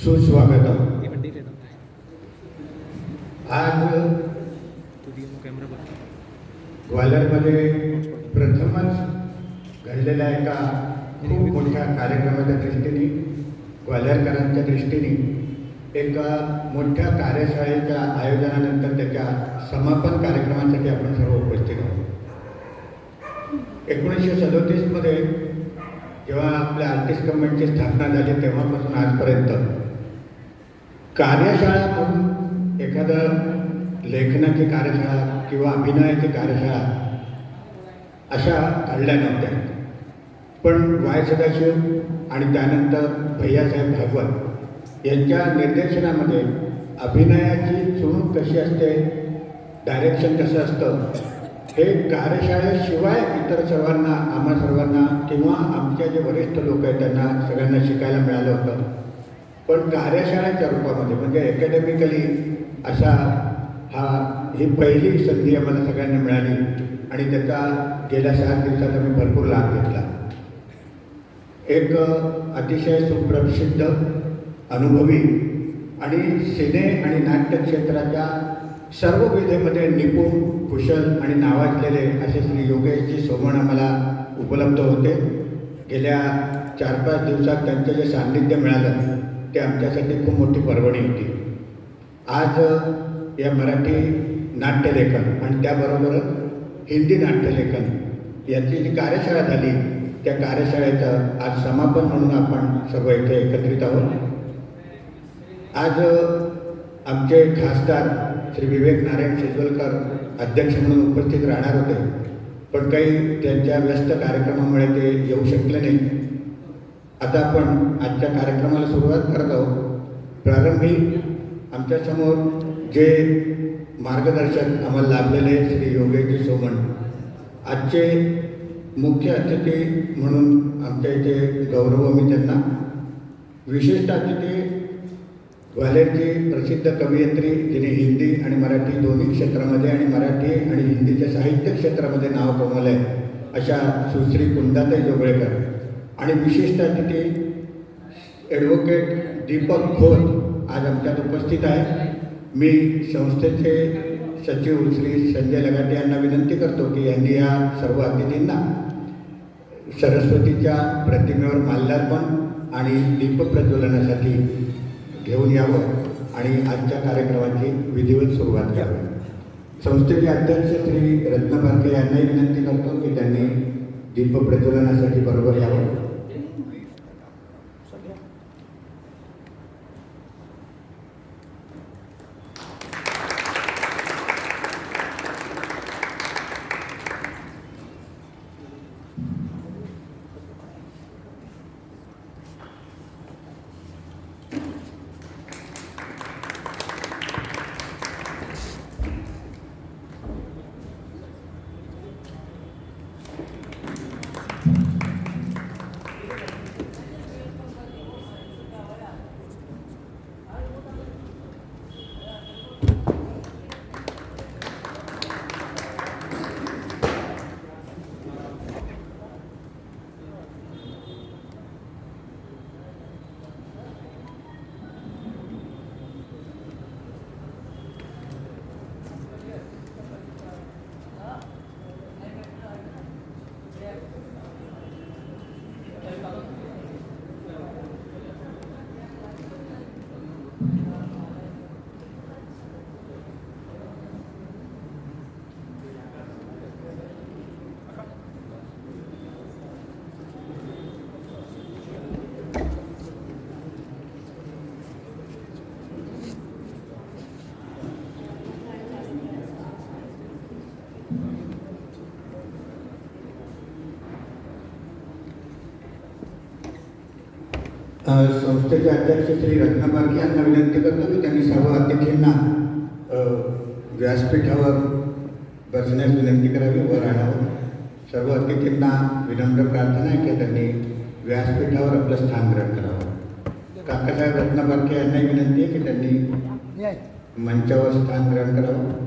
सुस्वागतम. आज ग्वाल्हेरमध्ये प्रथमच घडलेल्या एका खूप मोठ्या कार्यक्रमाच्या दृष्टीने, ग्वाल्हेरकरांच्या दृष्टीने एका मोठ्या कार्यशाळेच्या आयोजनानंतर त्याच्या समापन कार्यक्रमासाठी आपण सर्व उपस्थित आहोत. 1937मध्ये जेव्हा आपल्या आर्टिस्ट कमिटीची स्थापना झाली तेव्हापासून आजपर्यंत कार्यशाळा म्हणून एखादं लेखनाची कार्यशाळा किंवा अभिनयाची कार्यशाळा अशा घडल्या नव्हत्या. पण वाय सदाशिव आणि त्यानंतर भैयासाहेब भागवत यांच्या निर्देशनामध्ये अभिनयाची चुणूक कशी असते, डायरेक्शन कसं असतं, हे कार्यशाळेशिवाय इतर सर्वांना, आम्हा सर्वांना किंवा आमच्या जे वरिष्ठ लोक आहेत त्यांना सगळ्यांना शिकायला मिळालं होतं. पण कार्यशाळेच्या रूपामध्ये म्हणजे अकॅडमिकली अशा ही पहिली संधी आम्हाला सगळ्यांना मिळाली आणि त्याचा गेल्या 7 दिवसात आम्ही भरपूर लाभ घेतला. एक अतिशय सुप्रसिद्ध, अनुभवी आणि सिने आणि नाट्य क्षेत्राच्या सर्व विधेमध्ये निपुण, कुशल आणि नावाजलेले असे श्री योगेशजी सोमण आम्हाला उपलब्ध होते. गेल्या 4-5 दिवसात त्यांचं जे सान्निध्य मिळालं ते आमच्यासाठी खूप मोठी पर्वणी होती. आज या मराठी नाट्यलेखन आणि त्याबरोबर हिंदी नाट्यलेखन याची जी कार्यशाळा झाली त्या कार्यशाळेचं आज समापन म्हणून आपण सर्व इथे एकत्रित आहोत. आज आमचे खासदार श्री विवेक नारायण शिजवलकर अध्यक्ष म्हणून उपस्थित राहणार होते, पण काही त्यांच्या व्यस्त कार्यक्रमामुळे ते येऊ शकले नाही. आता आपण आजच्या कार्यक्रमाला सुरुवात करत आहोत. प्रारंभी आमच्यासमोर जे मार्गदर्शक आम्हाला लाभलेले श्री योगेशजी सोमण आजचे मुख्य अतिथी म्हणून आमच्या इथे गौरव मी त्यांना. विशिष्ट अतिथी ग्वाल्हेरची प्रसिद्ध कवयित्री जिने हिंदी आणि मराठी दोन्ही क्षेत्रामध्ये आणि मराठी आणि हिंदीच्या साहित्य क्षेत्रामध्ये नाव कमवलं आहे अशा सुश्री कुंदाताई जोगळेकर. आणि विशिष्ट अतिथी ॲडव्होकेट दीपक खोत आज आमच्यात उपस्थित आहे. मी संस्थेचे सचिव श्री संजय लगाटे यांना विनंती करतो की यांनी या सर्व अतिथींना सरस्वतीच्या प्रतिमेवर माल्यार्पण आणि दीपप्रज्वलनासाठी घेऊन यावं आणि आजच्या कार्यक्रमाची विधिवत सुरुवात करावी. संस्थेचे अध्यक्ष श्री रत्न भारके यांनाही विनंती करतो की त्यांनी दीपप्रज्वलनासाठी बरोबर यावं. संस्थेचे अध्यक्ष श्री रत्न भारके यांना विनंती करतो की त्यांनी सर्व अतिथींना व्यासपीठावर बसण्यास विनंती करावी व राहण्यावर. सर्व अतिथींना विनम्र प्रार्थना आहे की त्यांनी व्यासपीठावर आपलं स्थान ग्रहण करावं. काकासाहेब रत्नाबारके यांनाही विनंती आहे की त्यांनी मंचावर स्थान ग्रहण करावं.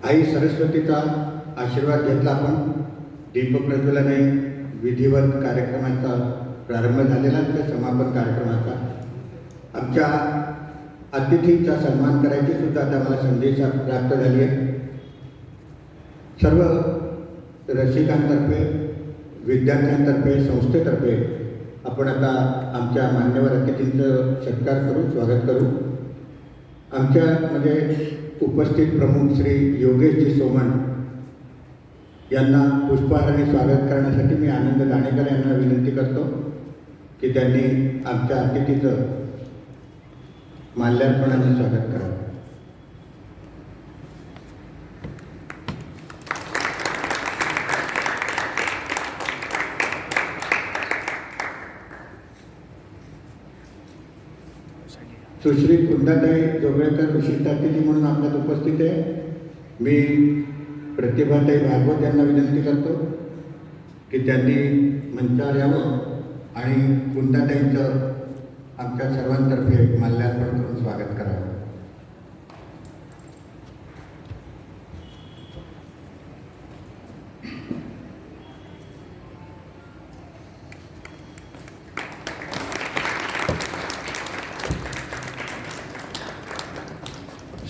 आई सरस्वतीचा आशीर्वाद घेतला आपण. दीपप्रज्वलने विधिवत कार्यक्रमाचा प्रारंभ झालेला त्या समापन कार्यक्रमाचा आमच्या अतिथींचा सन्मान करायची सुद्धा आता मला संधी प्राप्त झाली आहे. सर्व रसिकांतर्फे, विद्यार्थ्यांतर्फे, संस्थेतर्फे आपण आता आमच्या मान्यवर अतिथींचं सत्कार करू, स्वागत करू. आमच्यामध्ये उपस्थित प्रमुख श्री योगेशजी सोमण यांना पुष्पहाराने स्वागत करण्यासाठी मी आनंद दाणेकर यांना विनंती करतो की त्यांनी आमच्या अतिथीचं माल्यार्पणाने स्वागत करावं. सुश्री कुंदाताई जोगळेकर विशिष्ट अतिथी म्हणून आपल्यात उपस्थित आहे. मी प्रतिभाताई भागवत यांना विनंती करतो की त्यांनी मंचावर यावं आणि कुंदाताईंचं आमच्या सर्वांतर्फे माल्यार्पण करून स्वागत करावं.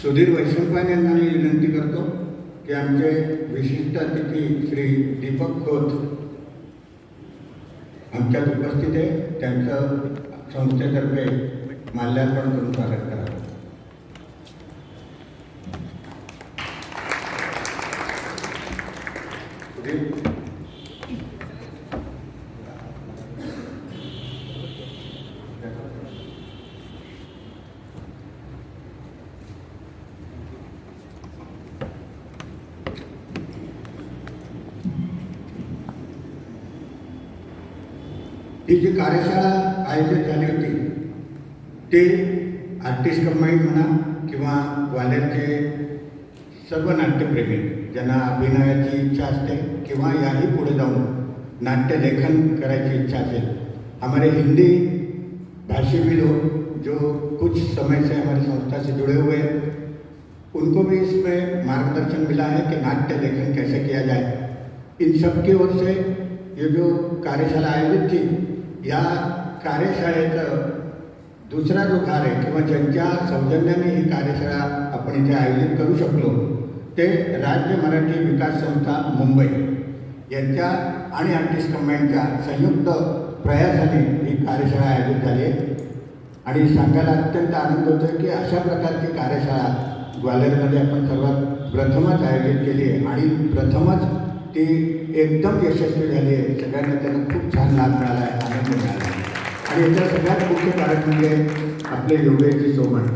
सुधीर वैशंपायन यांना मी विनंती करतो की आमचे विशिष्ट अतिथी श्री दीपक खोत आमच्यात उपस्थित आहे, त्यांचं संस्थेतर्फे माल्यार्पण करून स्वागत करावं. ही जी कार्यशाळा आयोजित झाली होती ते आर्टिस्ट कंबाईन म्हणा किंवा ग्वाल्हेरचे सर्व नाट्यप्रेमी ज्यांना अभिनयाची इच्छा असते किंवा याही पुढे जाऊन नाट्यलेखन करायची इच्छा असेल, हमारे हिंदी भाषी भी लोग जो कुछ समय से हमारी संस्था से जुड़े हुए हैं, उनको भी इसमें मार्गदर्शन मिला है कि नाट्य लेखन कैसे किया जाए. इन सब की ओर से ये जो कार्यशाला आयोजित थी, या कार्यशाळेचं दुसरा जो कार्य किंवा ज्यांच्या सौजन्याने ही कार्यशाळा आपण इथे आयोजित करू शकलो ते राज्य मराठी विकास संस्था मुंबई यांच्या आणि आर्टिस्ट कंबाईनच्या संयुक्त प्रयासाने ही कार्यशाळा आयोजित झाली आहे. आणि सांगायला अत्यंत आनंद होतो की अशा प्रकारची कार्यशाळा ग्वाल्हेरमध्ये आपण सर्वात प्रथमच आयोजित केली आहे आणि प्रथमच ती एकदम यशस्वी झाली आहे. सगळ्यांना त्याला खूप छान लाभ मिळाला आहे, आनंद मिळाला आहे. आणि याचा सगळ्यात मुख्य कारण म्हणजे आपले योगेशजी सोमण,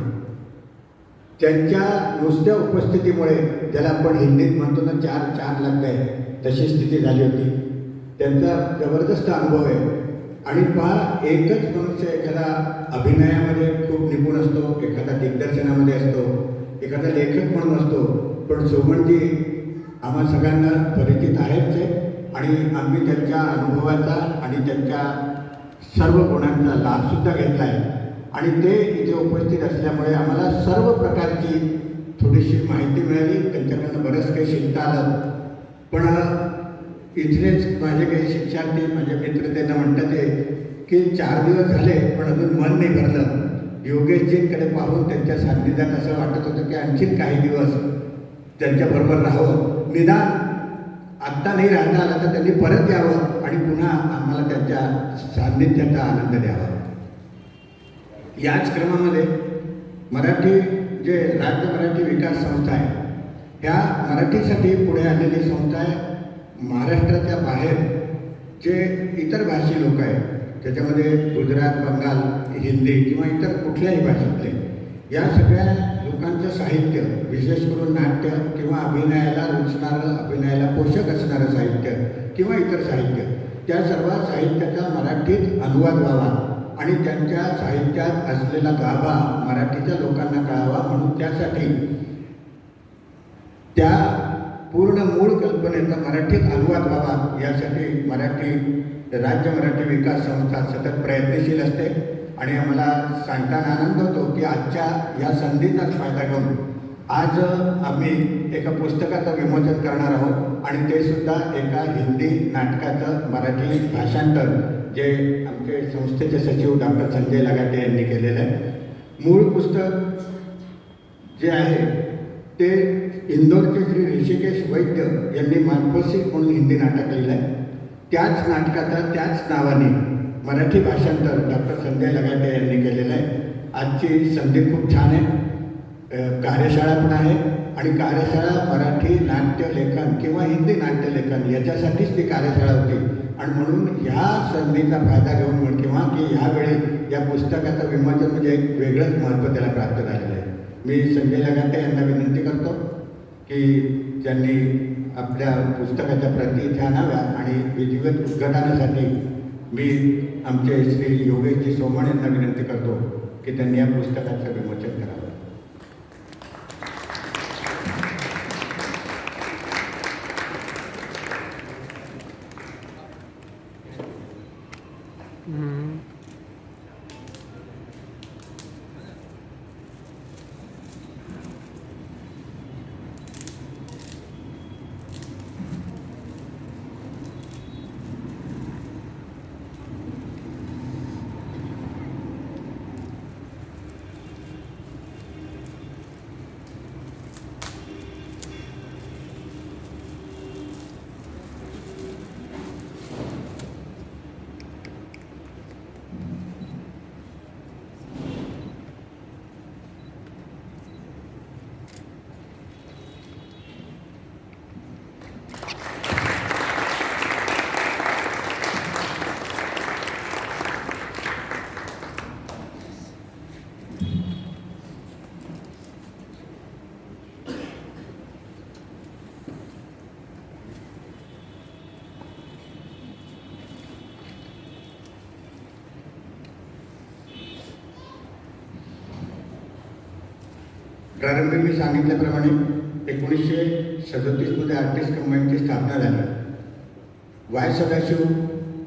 त्यांच्या नुसत्या उपस्थितीमुळे ज्याला आपण हिंदीत म्हणतो ना चार चार लग गए तशी स्थिती झाली होती. त्यांचा जबरदस्त अनुभव आहे. आणि पहा, एकच मनुष्य एखादा अभिनयामध्ये खूप निपुण असतो, एखादा दिग्दर्शनामध्ये असतो, एखादा लेखक म्हणून असतो, पण सोमणजी आम्हा सगळ्यांना परिचित आहेच आहे आणि आम्ही त्यांच्या अनुभवाचा आणि त्यांच्या सर्व गुणांचा लाभसुद्धा घेतला आहे. आणि ते इथे उपस्थित असल्यामुळे आम्हाला सर्व प्रकारची थोडीशी माहिती मिळाली, त्यांच्याकडनं बरंच काही शिकता आलं. पण इथलेच माझे काही शिक्षार्थी, माझे मित्र त्यांना म्हणतात की 4 दिवस झाले पण अजून मन नाही भरलं. योगेशजींकडे पाहून त्यांच्या सान्निध्यात असं वाटत होतं की आणखीन काही दिवस त्यांच्याबरोबर राहावं, निदान आत्ता नाही राहता आलं तर त्यांनी परत यावं आणि पुन्हा आम्हाला त्यांच्या सान्निध्याचा आनंद द्यावा. याच क्रमामध्ये मराठी जे राज्य मराठी विकास संस्था आहे, ह्या मराठीसाठी पुढे आलेली संस्था आहे. महाराष्ट्राच्या बाहेर जे इतर भाषी लोक आहेत, त्याच्यामध्ये गुजरात, बंगाल, हिंदी किंवा इतर कुठल्याही भाषेतले या सगळ्या लोकांचं साहित्य, विशेष करून नाट्य किंवा अभिनयाला रुचणारं, अभिनयाला पोषक असणारं साहित्य किंवा इतर साहित्य त्या सर्व साहित्याचा मराठीत अनुवाद व्हावा आणि त्यांच्या साहित्यात असलेला गाभा मराठीच्या लोकांना कळावा, म्हणून त्यासाठी त्या पूर्ण मूळ कल्पनेचा मराठीत अनुवाद व्हावा यासाठी राज्य मराठी विकास संस्था सतत प्रयत्नशील असते. आणि आम्हाला सांगताना आनंद होतो की आजच्या या संधीचाच फायदा घेऊन आज आम्ही एका पुस्तकाचं विमोचन करणार आहोत आणि ते सुद्धा एका हिंदी नाटकाचं मराठी भाषांतर जे आमचे संस्थेचे सचिव डॉक्टर संजय लगाटे यांनी केलेलं आहे. मूळ पुस्तक जे आहे ते इंदोरचे श्री ऋषिकेश वैद्य यांनी मानकोसी म्हणून हिंदी नाटक लिहिलं आहे. त्याच नाटकाचा त्याच नावाने मराठी भाषांतर डॉक्टर संजय लगाटे यांनी केलेलं आहे. आजची संधी खूप छान आहे. कार्यशाळा पण आहे आणि कार्यशाळा मराठी नाट्यलेखन किंवा हिंदी नाट्यलेखन याच्यासाठीच ती कार्यशाळा होती आणि म्हणून ह्या संधीचा फायदा घेऊन किंवा की ह्यावेळी या पुस्तकाचं विमोचन म्हणजे एक वेगळंच महत्त्व त्याला प्राप्त झालेलं आहे. मी संजय लगाटे यांना विनंती करतो की त्यांनी आपल्या पुस्तकाच्या प्रती इथे आणाव्या आणि विधिवत उद्घाटनासाठी मी आमचे श्री योगेशजी सोमण यांना विनंती करतो की त्यांनी या पुस्तकाचं विमोचन करावं. प्रारंभी मी सांगितल्याप्रमाणे 1937मध्ये आर्टिस्ट कंबाईनची स्थापना झाली. वाय सदाशिव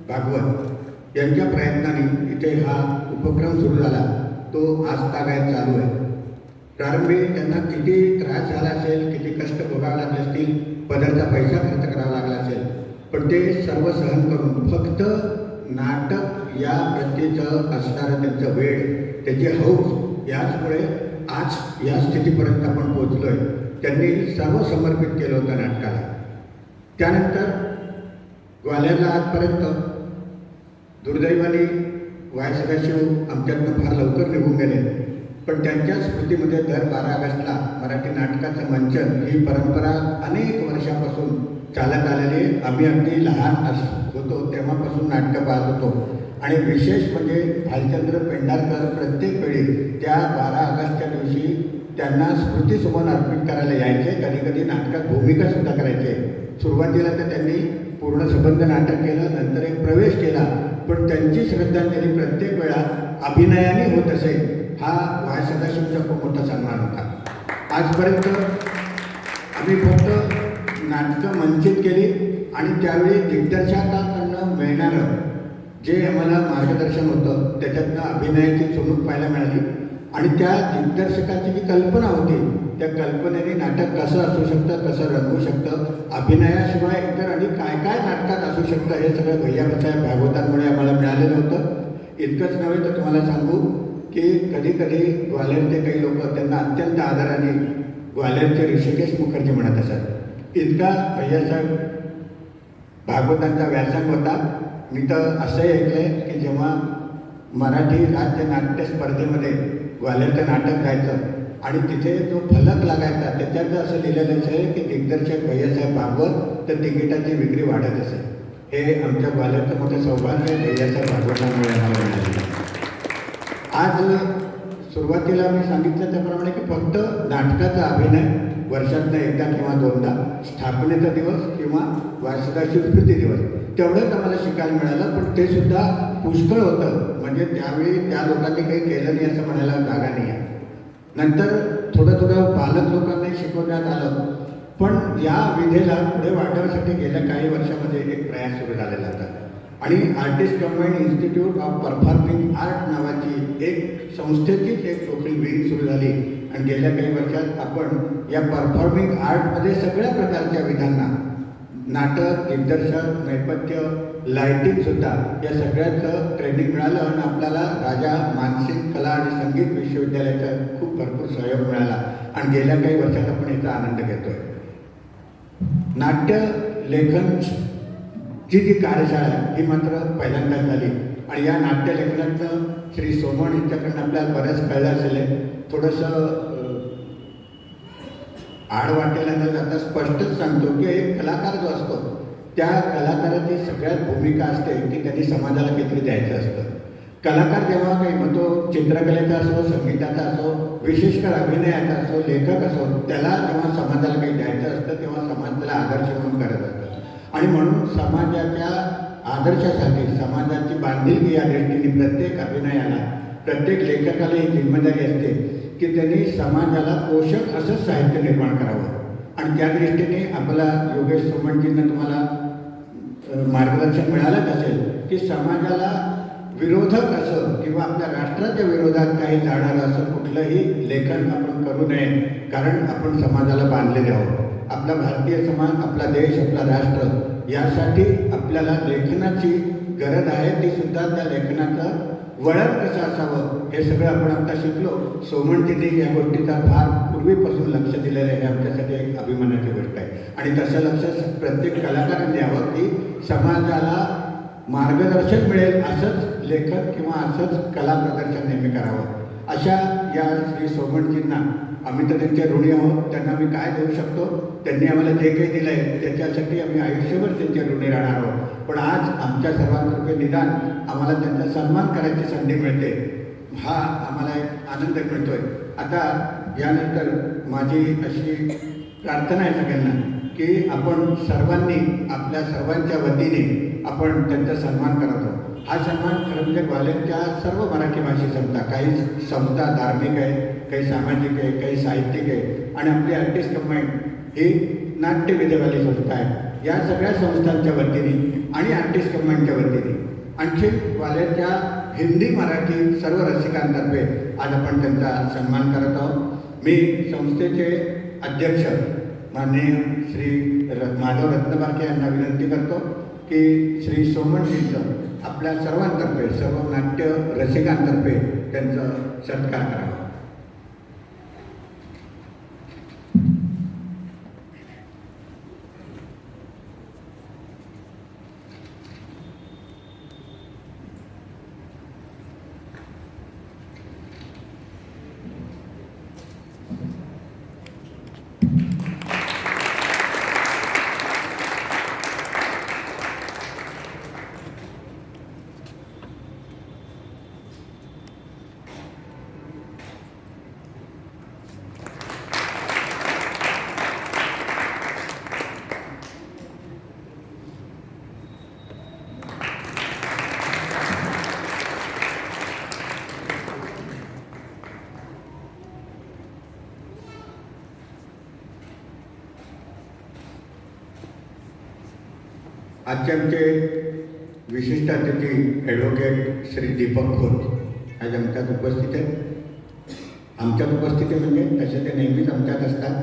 भागवत यांच्या प्रयत्नाने इथे हा उपक्रम सुरू झाला. तो आज तागायत चालू आहे. प्रारंभी त्यांना किती त्रास झाला असेल, किती कष्ट भोगावे लागले असतील, पदरचा पैसा खर्च करावा लागला असेल, पण ते सर्व सहन करून फक्त नाटक या प्रतीचं असणारं त्यांचं वेळ, त्याची हौस याचमुळे आज या स्थितीपर्यंत आपण पोहोचलो आहे. त्यांनी सर्व समर्पित केलं होतं नाटकाला. त्यानंतर ग्वाल्हेरला आजपर्यंत दुर्दैवाने वाय सदाशिव आमच्यातनं फार लवकर निघून गेले, पण त्यांच्या स्मृतीमध्ये दर 12 ऑगस्टला मराठी नाटकाचं मंचन ही परंपरा अनेक वर्षापासून चालत आलेली. आम्ही अगदी लहान होतो तेव्हापासून नाटकं पाहत होतो आणि विशेष म्हणजे भालचंद्र पेंढारकर प्रत्येक वेळी त्या 12 ऑगस्टच्या दिवशी त्यांना स्मृतिसुमन अर्पित करायला यायचे. कधी कधी नाटकात भूमिकासुद्धा करायचे. सुरुवातीला तर त्यांनी पूर्ण सबंध नाटक केलं, नंतर एक प्रवेश केला, पण त्यांची श्रद्धांजली प्रत्येक वेळा अभिनयाने होत असे. हा वाय सदाशिवचा खूप मोठा सन्मान होता. आजपर्यंत आम्ही फक्त नाटकं मंचित केली आणि त्यावेळी दिग्दर्शकांकडून मिळणारं जे आम्हाला मार्गदर्शन होतं त्याच्यातनं अभिनयाची चुणूक पाहायला मिळाली आणि त्या दिग्दर्शकाची जी कल्पना होती त्या कल्पनेने नाटक कसं असू शकतं, कसं रंगू शकतं, अभिनयाशिवाय इतर आणि काय काय नाटकात असू शकतं हे सगळं भैयासाहेब भागवतांमुळे आम्हाला मिळालेलं होतं. इतकंच नव्हे तर तुम्हाला सांगू की कधी कधी ग्वाल्हेरचे काही लोक त्यांना अत्यंत आदराने ग्वाल्हेरचे ऋषिकेश मुखर्जी म्हणत असत. इतका भैयासाहेब भागवतांचा व्यासंग होता. मी तर असंही ऐकलं आहे की जेव्हा मराठी राज्य नाट्य स्पर्धेमध्ये ग्वाल्हेरचं नाटक जायचं आणि तिथे जो फलक लागायचा त्याच्यात असं लिहिलेलं असेल की दिग्दर्शक भैयासाहेब भागवत, तर तिकिटाची विक्री वाढत असेल. हे आमच्या ग्वाल्हेरचं मोठं सौभाग्य भैयासाहेब भागवतांमुळे आम्हाला मिळालं. आज सुरुवातीला मी सांगितलं त्याप्रमाणे की फक्त नाटकाचा अभिनय वर्षातनं एकदा किंवा दोनदा, स्थापनेचा दिवस किंवा वाय सदाशिव स्मृती दिवस तेवढंच आम्हाला शिकायला मिळालं, पण ते सुद्धा पुष्कळ होतं. म्हणजे त्यावेळी त्या लोकांनी काही केलं नाही असं म्हणायला जागा नाही आहे. नंतर थोडं थोडं पालक लोकांनाही शिकवण्यात आलं, पण या विधेला पुढे वाढवण्यासाठी गेल्या काही वर्षामध्ये एक प्रयास सुरू झालेला होता आणि artist combined institute of performing art नावाची एक संस्थेचीच एक लोकल विंग सुरू झाली आणि गेल्या काही वर्षात आपण या परफॉर्मिंग आर्टमध्ये सगळ्या प्रकारच्या विधांना नाटक, दिग्दर्शन, नेपथ्य, लाईटिंगसुद्धा या सगळ्याचं ट्रेनिंग मिळालं आणि आपल्याला राजा मानसिक कला आणि संगीत विश्वविद्यालयाचा खूप भरपूर सहयोग मिळाला आणि गेल्या काही वर्षात आपण याचा आनंद घेतोय. नाट्य लेखनची जी कार्यशाळा आहे ही मात्र पहिल्यांदाच झाली आणि या नाट्य लेखनातनं श्री सोमण यांच्याकडनं आपल्याला बऱ्याच कळलं असेल. थोडंसं आड वाटेला न जाता स्पष्टच सांगतो की एक कलाकार जो असतो त्या कलाकाराची सगळ्यात भूमिका असते की त्यांनी समाजाला काहीतरी द्यायचं असतं. कलाकार जेव्हा काही म्हणतो चित्रकलेचा असो, संगीताचा असो, विशेषकर अभिनयाचा असो, लेखक असो, त्याला जेव्हा समाजाला काही द्यायचं असतं तेव्हा समाज त्याला आदर्श म्हणून करत असतं आणि म्हणून समाजाच्या आदर्शासाठी समाजाची बांधिलकी या दृष्टीने प्रत्येक अभिनयाला, प्रत्येक लेखकाला ही जिम्मेदारी असते की त्यांनी समाजाला पोषक असं साहित्य निर्माण करावं आणि त्या दृष्टीने आपला योगेश सोमणजींना तुम्हाला मार्गदर्शन मिळालंच असेल की समाजाला विरोधक असं किंवा आपल्या राष्ट्राच्या विरोधात काही जाणारं असं कुठलंही लेखन आपण करू नये, कारण आपण समाजाला बांधलेले आहोत. आपला भारतीय समाज, आपला देश, आपला राष्ट्र यासाठी आपल्याला लेखनाची गरज आहे. ती सुद्धा त्या लेखनाचं वळण कसं असावं हे सगळं आपण आता शिकलो. सोमणजींनी या गोष्टीचा फार पूर्वीपासून लक्ष दिलेलं आहे, आमच्यासाठी एक अभिमानाची गोष्ट आहे आणि तसं लक्ष प्रत्येक कलाकाराने द्यावं की समाजाला मार्गदर्शन मिळेल असंच लेखन किंवा असंच कला प्रदर्शन नेहमी करावं. अशा या श्री सोमणजींना आम्ही तर त्यांचे ऋणी आहोत. त्यांना मी काय देऊ शकतो, त्यांनी आम्हाला जे काही दिलं आहे त्याच्यासाठी आम्ही आयुष्यभर त्यांचे ऋणी राहणार आहोत. पण आज आमच्या सर्वांतर्फे निदान आम्हाला त्यांचा सन्मान करायची संधी मिळते, हा आम्हाला एक आनंद मिळतोय. आता यानंतर माझी अशी प्रार्थना आहे सगळ्यांना की आपण सर्वांनी आपल्या सर्वांच्या वतीने आपण त्यांचा सन्मान करतो. हा सन्मान खरं म्हणजे ग्वाल्हेरच्या सर्व मराठी भाषी संस्था, काही संस्था धार्मिक आहे, काही सामाजिक आहे, काही साहित्यिक आहे आणि आपली आर्टिस्ट कंबाईंड ही नाट्य विद्यावाली संस्था आहे. या सगळ्या संस्थांच्या वतीने आणि आर्टिस्ट कंबाईंडच्या वतीने आणखी ग्वाल्हेरच्या हिंदी मराठी सर्व रसिकांतर्फे आज आपण त्यांचा सन्मान करत आहोत. मी संस्थेचे अध्यक्ष माननीय श्री माधव रत्नबारके यांना विनंती करतो की श्री सोमणजींचं आपल्या सर्वांतर्फे, सर्व नाट्य रसिकांतर्फे त्यांचं सत्कार करावा. आजचे आमचे विशिष्ट अतिथी ॲडव्होकेट श्री दीपक खोत आज आमच्यात उपस्थित आहेत. आमच्यात उपस्थिती म्हणजे तसे ते नेहमीच आमच्यात असतात.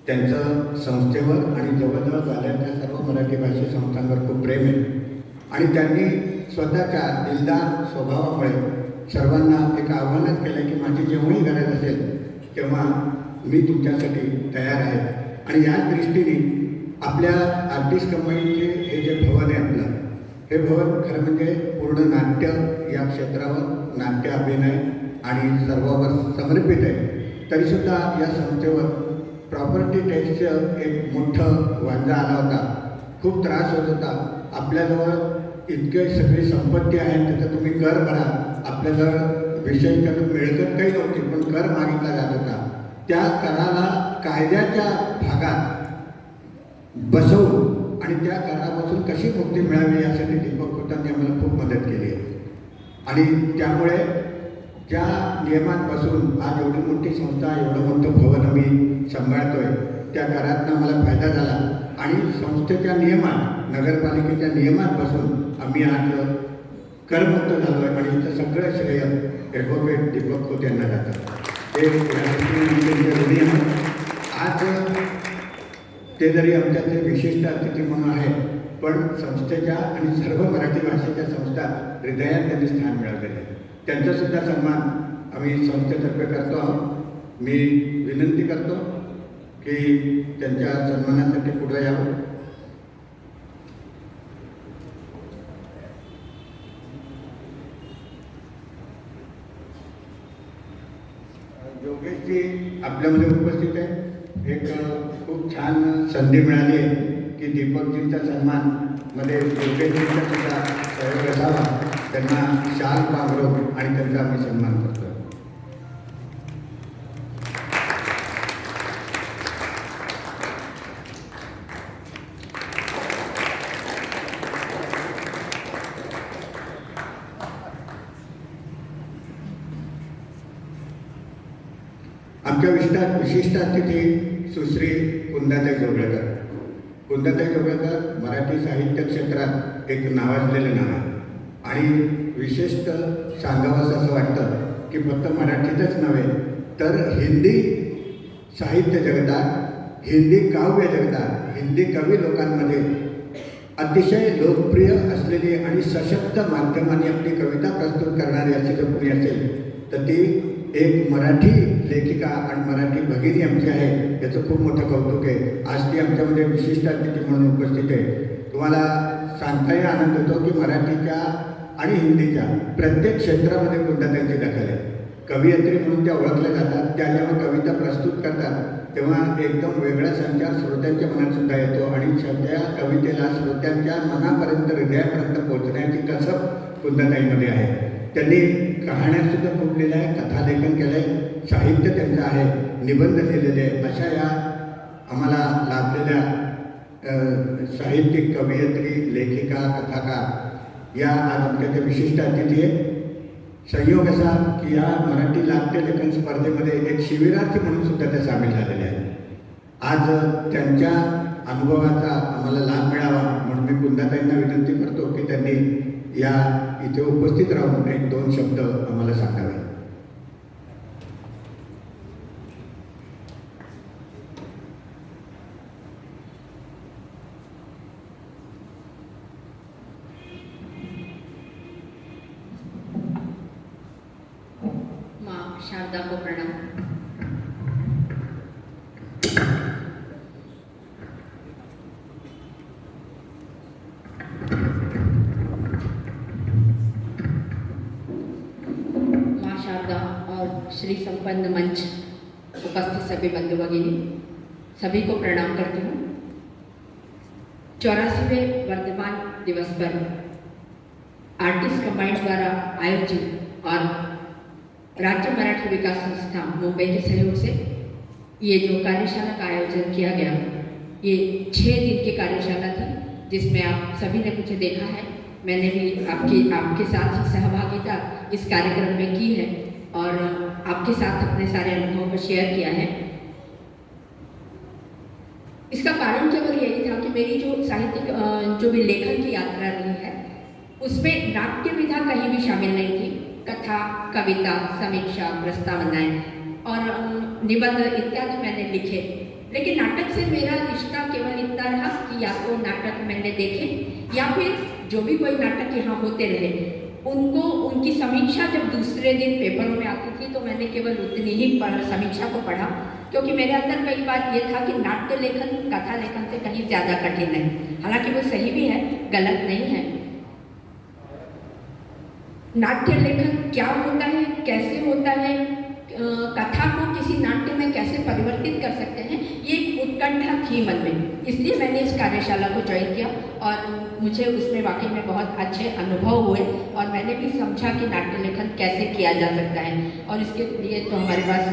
त्यांचं संस्थेवर आणि जवळजवळ ग्वाल्हेरच्या सर्व मराठी भाषी संस्थांवर खूप प्रेम आहे आणि त्यांनी स्वतःच्या दिलदार स्वभावामुळे सर्वांना एक आव्हानच केलं की माझी जेव्हाही गरज असेल तेव्हा मी तुमच्यासाठी तयार आहे. आणि याच दृष्टीने आपल्या आर्टिस्ट कंबाईंडचे हे जे भवन आहे आपलं, हे भवन खरं म्हणजे पूर्ण नाट्य या क्षेत्रावर, नाट्य अभिनय आणि सर्वावर समर्पित आहे. तरीसुद्धा या संस्थेवर प्रॉपर्टी टॅक्सचं एक मोठं वांजा आला होता. खूप त्रास होत होता. आपल्याजवळ इतके सगळी संपत्ती आहे, त्याचा तुम्ही कर भरा. आपल्याजवळ विषय मिळकत काही नव्हती, पण कर मागितला जात होता. त्या कराला कायद्याच्या भागात बसवून आणि त्या करापासून कशी मुक्ती मिळावी यासाठी दीपक खोतांनी आम्हाला खूप मदत केली आहे. आणि त्यामुळे ज्या नियमांपासून आज एवढी मोठी संस्था, एवढं मोठं भवन आम्ही सांभाळतोय, त्या करातनं आम्हाला फायदा झाला आणि संस्थेच्या नियमात, नगरपालिकेच्या नियमांपासून आम्ही आज करमुक्त झालो आहे. आणि इथं सगळं श्रेय ॲडव्होकेट दीपक खोत यांना जातं. ते ऋणी आज ते जरी आमच्यातले विशिष्ट अतिथी म्हणून आहेत, पण संस्थेच्या आणि सर्व मराठी भाषेच्या संस्था हृदयात त्यांनी स्थान मिळवलेलं आहे. त्यांचासुद्धा सन्मान आम्ही संस्थेतर्फे करतो आहोत. मी विनंती करतो की त्यांच्या सन्मानासाठी पुढे यावं. योगेशजी आपल्यामध्ये उपस्थित आहे. एक खूप छान संधी मिळाली आहे की दीपकजींच्या सन्मानमध्ये योगेशजींचा सुद्धा सहयोग असावा. त्यांना शाल पांघरून आणि त्यांचा आम्ही सन्मान करतो. आमच्या विशिष्ट अतिथी सुश्री कुंदाताई जोगळेकर. कुंदाताई जोगळेकर मराठी साहित्य क्षेत्रात एक नावाजलेलं नाव आहे. आणि विशेषतः सांगावंसं असं वाटतं की फक्त मराठीतच नव्हे तर हिंदी साहित्य जगतात, हिंदी काव्य जगतात, हिंदी कवी लोकांमध्ये अतिशय लोकप्रिय असलेली आणि सशक्त माध्यमांनी आपली कविता प्रस्तुत करणारी अशी जर कोणी असेल तर ती एक मराठी लेखिका आणि मराठी भगिनी आमची आहे. याचं खूप मोठं कौतुक आहे. आज ती आमच्यामध्ये विशिष्ट अतिथी म्हणून उपस्थित आहे. तुम्हाला सांगताही आनंद होतो की मराठीच्या आणि हिंदीच्या प्रत्येक क्षेत्रामध्ये कुंदाताईंची दखल आहे. कवयित्री म्हणून त्या ओळखल्या जातात. त्या जेव्हा कविता प्रस्तुत करतात तेव्हा एकदम वेगळा संचार श्रोत्यांच्या मनात सुद्धा येतो आणि त्या कवितेला श्रोत्यांच्या मनापर्यंत, हृदयापर्यंत पोहोचण्याची कसब कुंदाताईंमध्ये आहे. त्यांनी कहाण्यांसुद्धा खूप लिहिल्या आहे, कथालेखन केलं आहे, साहित्य त्यांचं आहे, निबंध लिहिलेले आहे. अशा या आम्हाला लाभलेल्या साहित्यिक, कवयित्री, लेखिका, कथाकार या आज आमच्या विशिष्ट अतिथी आहे. संयोग असा की या मराठी नाट्य लेखन स्पर्धेमध्ये एक शिबिरार्थी म्हणून सुद्धा त्या सामील झालेल्या आहेत. आज त्यांच्या अनुभवाचा आम्हाला लाभ मिळावा म्हणून मी कुंदाताईंना विनंती करतो की त्यांनी या इथे उपस्थित राहून एक दोन शब्द आम्हाला सांगावे. माँ शारदा को प्रणाम. श्री संपन्न मंच उपस्थित सभी बंधु भगिनी सभी को प्रणाम करती हूँ. 84वें वर्धमान दिवस पर आर्टिस्ट कंबाइंड द्वारा आयोजित और राज्य मराठी विकास संस्था मुंबई के सहयोग से ये जो कार्यशाला का आयोजन किया गया, ये 6 दिन की कार्यशाला थी जिसमें आप सभी ने मुझे देखा है. मैंने भी आपके साथ ही सहभागिता इस कार्यक्रम में की है और आपके साथ अपने सारे अनुभवों को शेयर किया है. इसका कारण केवल यही था कि मेरी जो साहित्यिक जो भी लेखन की यात्रा रही है उसमें नाट्य विधा कहीं भी शामिल नहीं थी. कथा, कविता, समीक्षा, प्रस्तावनाएं और निबंध इत्यादि मैंने लिखे, लेकिन नाटक से मेरा रिश्ता केवल इतना रहा कि या तो नाटक मैंने देखे या फिर जो भी कोई नाटक यहाँ होते रहे उनको उनकी समीक्षा जब दूसरे दिन पेपरों में आती थी तो मैंने केवल उतनी ही समीक्षा को पढ़ा, क्योंकि मेरे अंदर कई बार ये था कि नाट्य लेखन कथा लेखन से कहीं ज़्यादा कठिन है. हालांकि वो सही भी है, गलत नहीं है. नाट्य लेखन क्या होता है, कैसे होता है, कथा को किसी नाट्य में कैसे परिवर्तित कर सकते हैं, ये एक उत्कंठा थी मन में. इसलिए मैंने इस कार्यशाला को ज्वाइन किया और मुझे उसमें वाकई में बहुत अच्छे अनुभव हुए और मैंने भी समझा कि नाट्य लेखन कैसे किया जा सकता है. और इसके लिए तो हमारे पास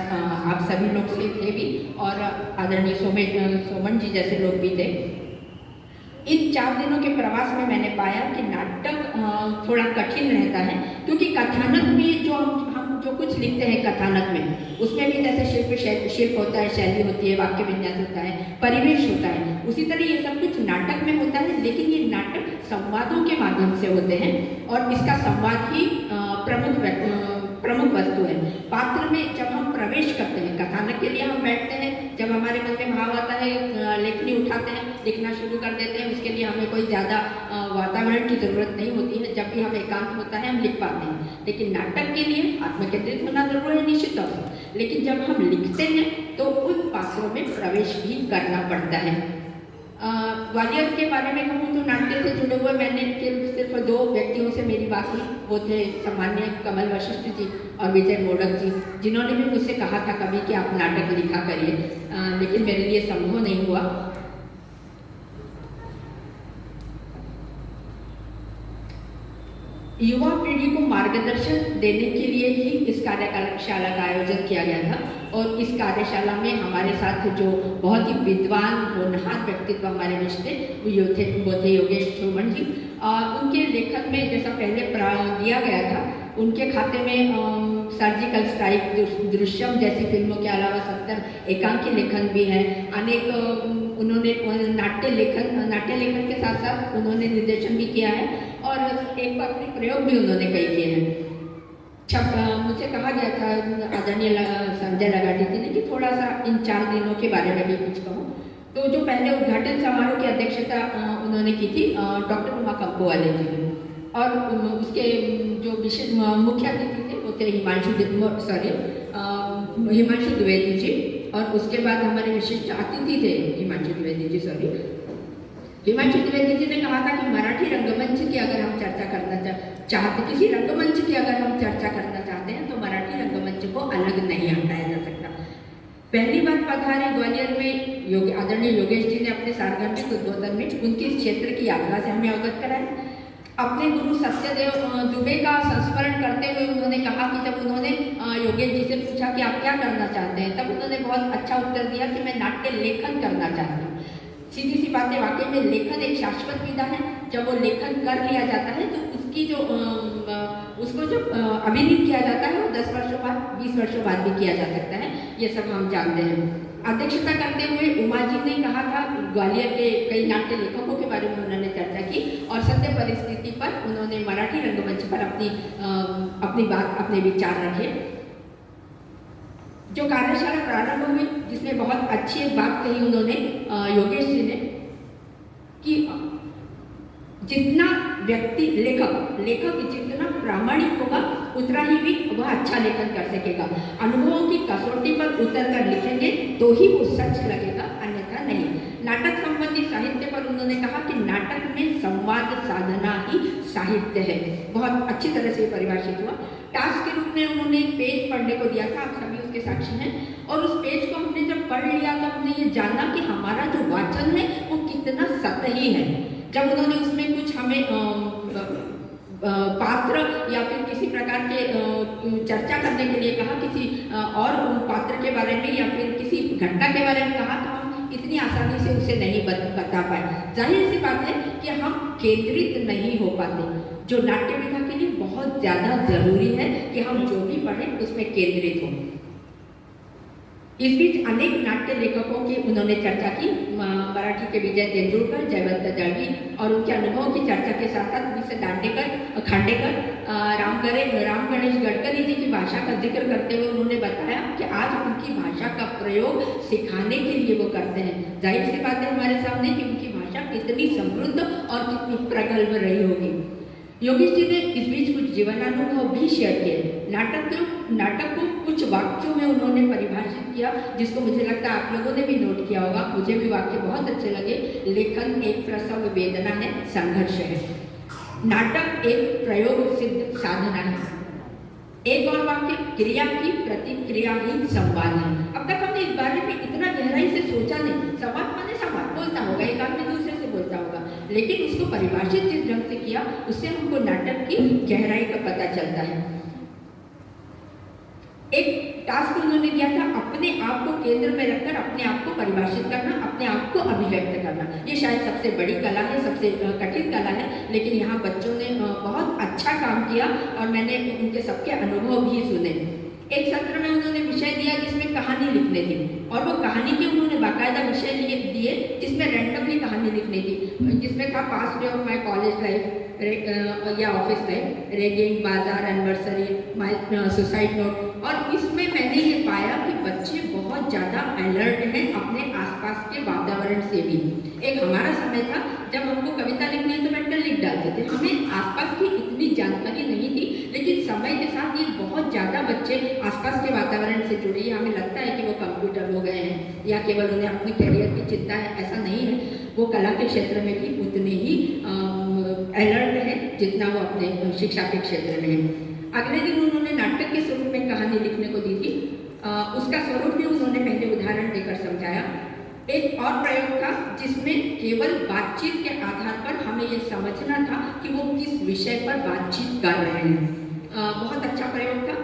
आप सभी लोग से थे भी और आदरणीय सोमन जी जैसे लोग भी थे. इन 4 दिनों के प्रवास में मैंने पाया कि नाटक थोड़ा कठिन रहता है, क्योंकि कथानक में जो हम जो कुछ लिखते हैं कथानक में, उसमें भी जैसे शिल्प होता है, शैली होती है, वाक्य विन्यास होता है, परिवेश होता है, उसी तरह ये सब कुछ नाटक में होता है। लेकिन ये नाटक संवादों के माध्यम से होते हैं और इसका संवाद ही प्रमुख वस्तु है। पात्र में जब हम प्रवेश करते हैं, कथानक के लिए हम बैठते हैं, जब हमारे मन में भाव आता है, लेखनी उठाते हैं, लिखना शुरू कर देते हैं, उसके लिए हमें कोई ज़्यादा वातावरण की ज़रूरत नहीं होती है। जब भी हम एकांत होता है हम लिख पाते हैं। लेकिन नाटक के लिए आत्मकेंद्रित होना जरूरी है निश्चित तौर से, लेकिन जब हम लिखते हैं तो उन पात्रों में प्रवेश भी करना पड़ता है। ग्वालियर के बारे में कहूँ तो नाट्य से जुड़े हुए मैंने सिर्फ 2 व्यक्तियों से मेरी बात हुई। वो थे सम्मान्य कमल वशिष्ठ जी और विजय मोडक जी, जिन्होंने भी मुझसे कहा था कभी कि आप नाटक लिखा करिए, लेकिन मेरे लिए संभव नहीं हुआ। युवा पीढ़ी को मार्गदर्शन देने के लिए ही इस कार्यशाला का आयोजन किया गया था और इस कार्यशाला में हमारे साथ जो बहुत ही विद्वान होनहार व्यक्तित्व हमारे बीच थे वो थे योगेश चौमन जी। उनके लेखन में जैसा पहले दिया गया था, उनके खाते में सर्जिकल स्ट्राइक, दृश्यम जैसी फिल्मों के अलावा 70 एकांकी लेखन भी है। अनेक उन्होंने नाट्य लेखन के साथ साथ उन्होंने निर्देशन भी किया है और एक अपने प्रयोग भी उन्होंने कई किए हैं। मुझे कहा गया था आदरणीय संजय लगाटी जी ने कि थोड़ा सा इन 4 दिनों के बारे में भी कुछ कहूँ। तो जो पहले उद्घाटन समारोह की अध्यक्षता उन्होंने की थी डॉक्टर उमा कंपोवाले जी ने, और उसके जो विशेष मुख्य अतिथि थे वो थे हिमांशु द्विवेदी जी, और उसके बाद हमारे विशिष्ट अतिथि थे हिमांशु द्विवेदी जी ने कहा था कि मराठी रंगमंच की अगर हम चर्चा करना चाहते, किसी रंगमंच की अगर हम चर्चा करना चाहते हैं तो मराठी रंगमंच को अलग नहीं हटाया जा सकता। पहली बार पधारे ग्वालियर में आदरणीय योगेश जी ने अपने सार्वजनिक उद्बोधन में उनके क्षेत्र की यात्रा से हमें अवगत कराया। अपने गुरु सत्यदेव दुबे का संस्मरण करते हुए उन्होंने कहा कि जब उन्होंने योगेश जी से पूछा कि आप क्या करना चाहते हैं, तब उन्होंने बहुत अच्छा उत्तर दिया कि मैं नाट्य लेखन करना चाहती हूँ। सीधी सी बात है, वाकई में लेखन एक शाश्वत विधा है। जब वो लेखन कर लिया जाता है तो उसकी उसको जो अभिनीत किया जाता है वो 10 वर्षों बाद, 20 वर्षों बाद भी किया जा सकता है, ये सब हम जानते हैं। अध्यक्षता करते हुए उमा जी ने कहा था, ग्वालियर के कई नाट्य लेखकों के बारे में उन्होंने चर्चा की और सत्य परिस्थिति पर उन्होंने मराठी रंगमंच पर अपने विचार रखे। जो कार्यशाला प्रारंभ हुई जिसमें बहुत अच्छी एक बात कही उन्होंने योगेश जी ने कि जितना व्यक्ति लेखक जितना प्रामाणिक होगा उतना ही भी वह अच्छा लेखन कर सकेगा। अनुभवों की कसौटी पर उतर कर लिखेंगे तो ही वो सच लगेगा, अन्यथा नहीं। नाटक संबंधी साहित्य पर उन्होंने कहा कि नाटक में संवाद साधना ही साहित्य है। बहुत अच्छी तरह से परिभाषित हुआ। टास्क के रूप में उन्होंने एक पेज पढ़ने को दिया था, आप सभी उसके साक्षी हैं, और उस पेज को हमने जब पढ़ लिया तो हमने ये जाना कि हमारा जो वाचन है वो कितना सतही है। जब उन्होंने उसमें कुछ हमें पात्र या फिर किसी प्रकार के चर्चा करने के लिए कहा, किसी और पात्र के बारे में या फिर किसी घटना के बारे में कहा, तो हम इतनी आसानी से उसे नहीं बता पाए। जाहिर सी बात है कि हम केंद्रित नहीं हो पाते, जो नाट्य विधा के लिए बहुत ज़्यादा जरूरी है कि हम जो भी पढ़ें उसमें केंद्रित हों। इस बीच अनेक नाट्य लेखकों की उन्होंने चर्चा की। मराठी के विजय तेंदुलकर, जयवंत दळवी और उनके अनुभवों की चर्चा के साथ साथ विसे खांडेकर, राम गणेश गडकरी जी की भाषा का जिक्र करते हुए उन्होंने बताया कि आज उनकी भाषा का प्रयोग सिखाने के लिए वो करते हैं। जाहिर सी बात है हमारे सामने कि उनकी भाषा कितनी समृद्ध और कितनी प्रगल्भ रही होगी। योगेश जी ने इस बीच कुछ जीवनानुभव भी शेयर किए। नाटक को कुछ वाक्यों में उन्होंने परिभाषित किया, जिसको मुझे लगता है आप लोगों ने भी नोट किया होगा। मुझे भी वाक्य बहुत अच्छे लगे। लेखन एक प्रसव वेदना है, संघर्ष है। नाटक एक प्रयोग सिद्ध साधना है। एक और वाक्य, क्रिया की प्रतिक्रिया ही संवाद है। अब तक हमने इस बारे में इतना गहराई से सोचा नहीं। संवाद माने संवाद बोलता होगा, एक आदमी दूसरे से बोलता होगा, लेकिन उसको परिभाषित जिस ढंग से किया उससे हमको नाटक की गहराई का पता चलता है। एक टास्क उन्होंने दिया था अपने आप को केंद्र में रखकर अपने आप को परिभाषित करना, अपने आप को अभिव्यक्त करना। ये शायद सबसे बड़ी कला है, सबसे कठिन कला है, लेकिन यहाँ बच्चों ने बहुत अच्छा काम किया और मैंने उनके सबके अनुभव भी सुने। एक सत्र में उन्होंने विषय दिया जिसमें कहानी लिखनी थी और वो कहानी के उन्होंने बाकायदा विषय दिए जिसमें रैंडमली कहानी लिखनी थी, जिसमें था past day of my college life या ऑफिस लाइफ, रेगिंग, बाजार, एनिवर्सरी, माय सुसाइड नोट। और इसमें मैंने ये पाया कि बच्चे बहुत ज़्यादा अलर्ट हैं अपने आसपास के वातावरण से भी। एक हमारा समय था जब हमको कविता लिखनी है तो बैठकर लिख डालते थे, हमें आसपास की इतनी जानकारी नहीं थी, लेकिन समय के साथ ये बहुत ज़्यादा बच्चे आसपास के वातावरण से जुड़े। हमें लगता है कि वो कंप्यूटर हो गए हैं या केवल उन्हें अपने करियर की चिंता है, ऐसा नहीं है। वो कला के क्षेत्र में भी उतने ही अलर्ट है जितना वो अपने शिक्षा के क्षेत्र में है। अगले दिन उन्होंने नाटक के स्वरूप में कहानी लिखने को दी थी। उसका स्वरूप भी उन्होंने पहले उदाहरण देकर समझाया। एक और प्रयोग था जिसमें केवल बातचीत के आधार पर हमें ये समझना था कि वो किस विषय पर बातचीत कर रहे हैं। बहुत अच्छा प्रयोग था।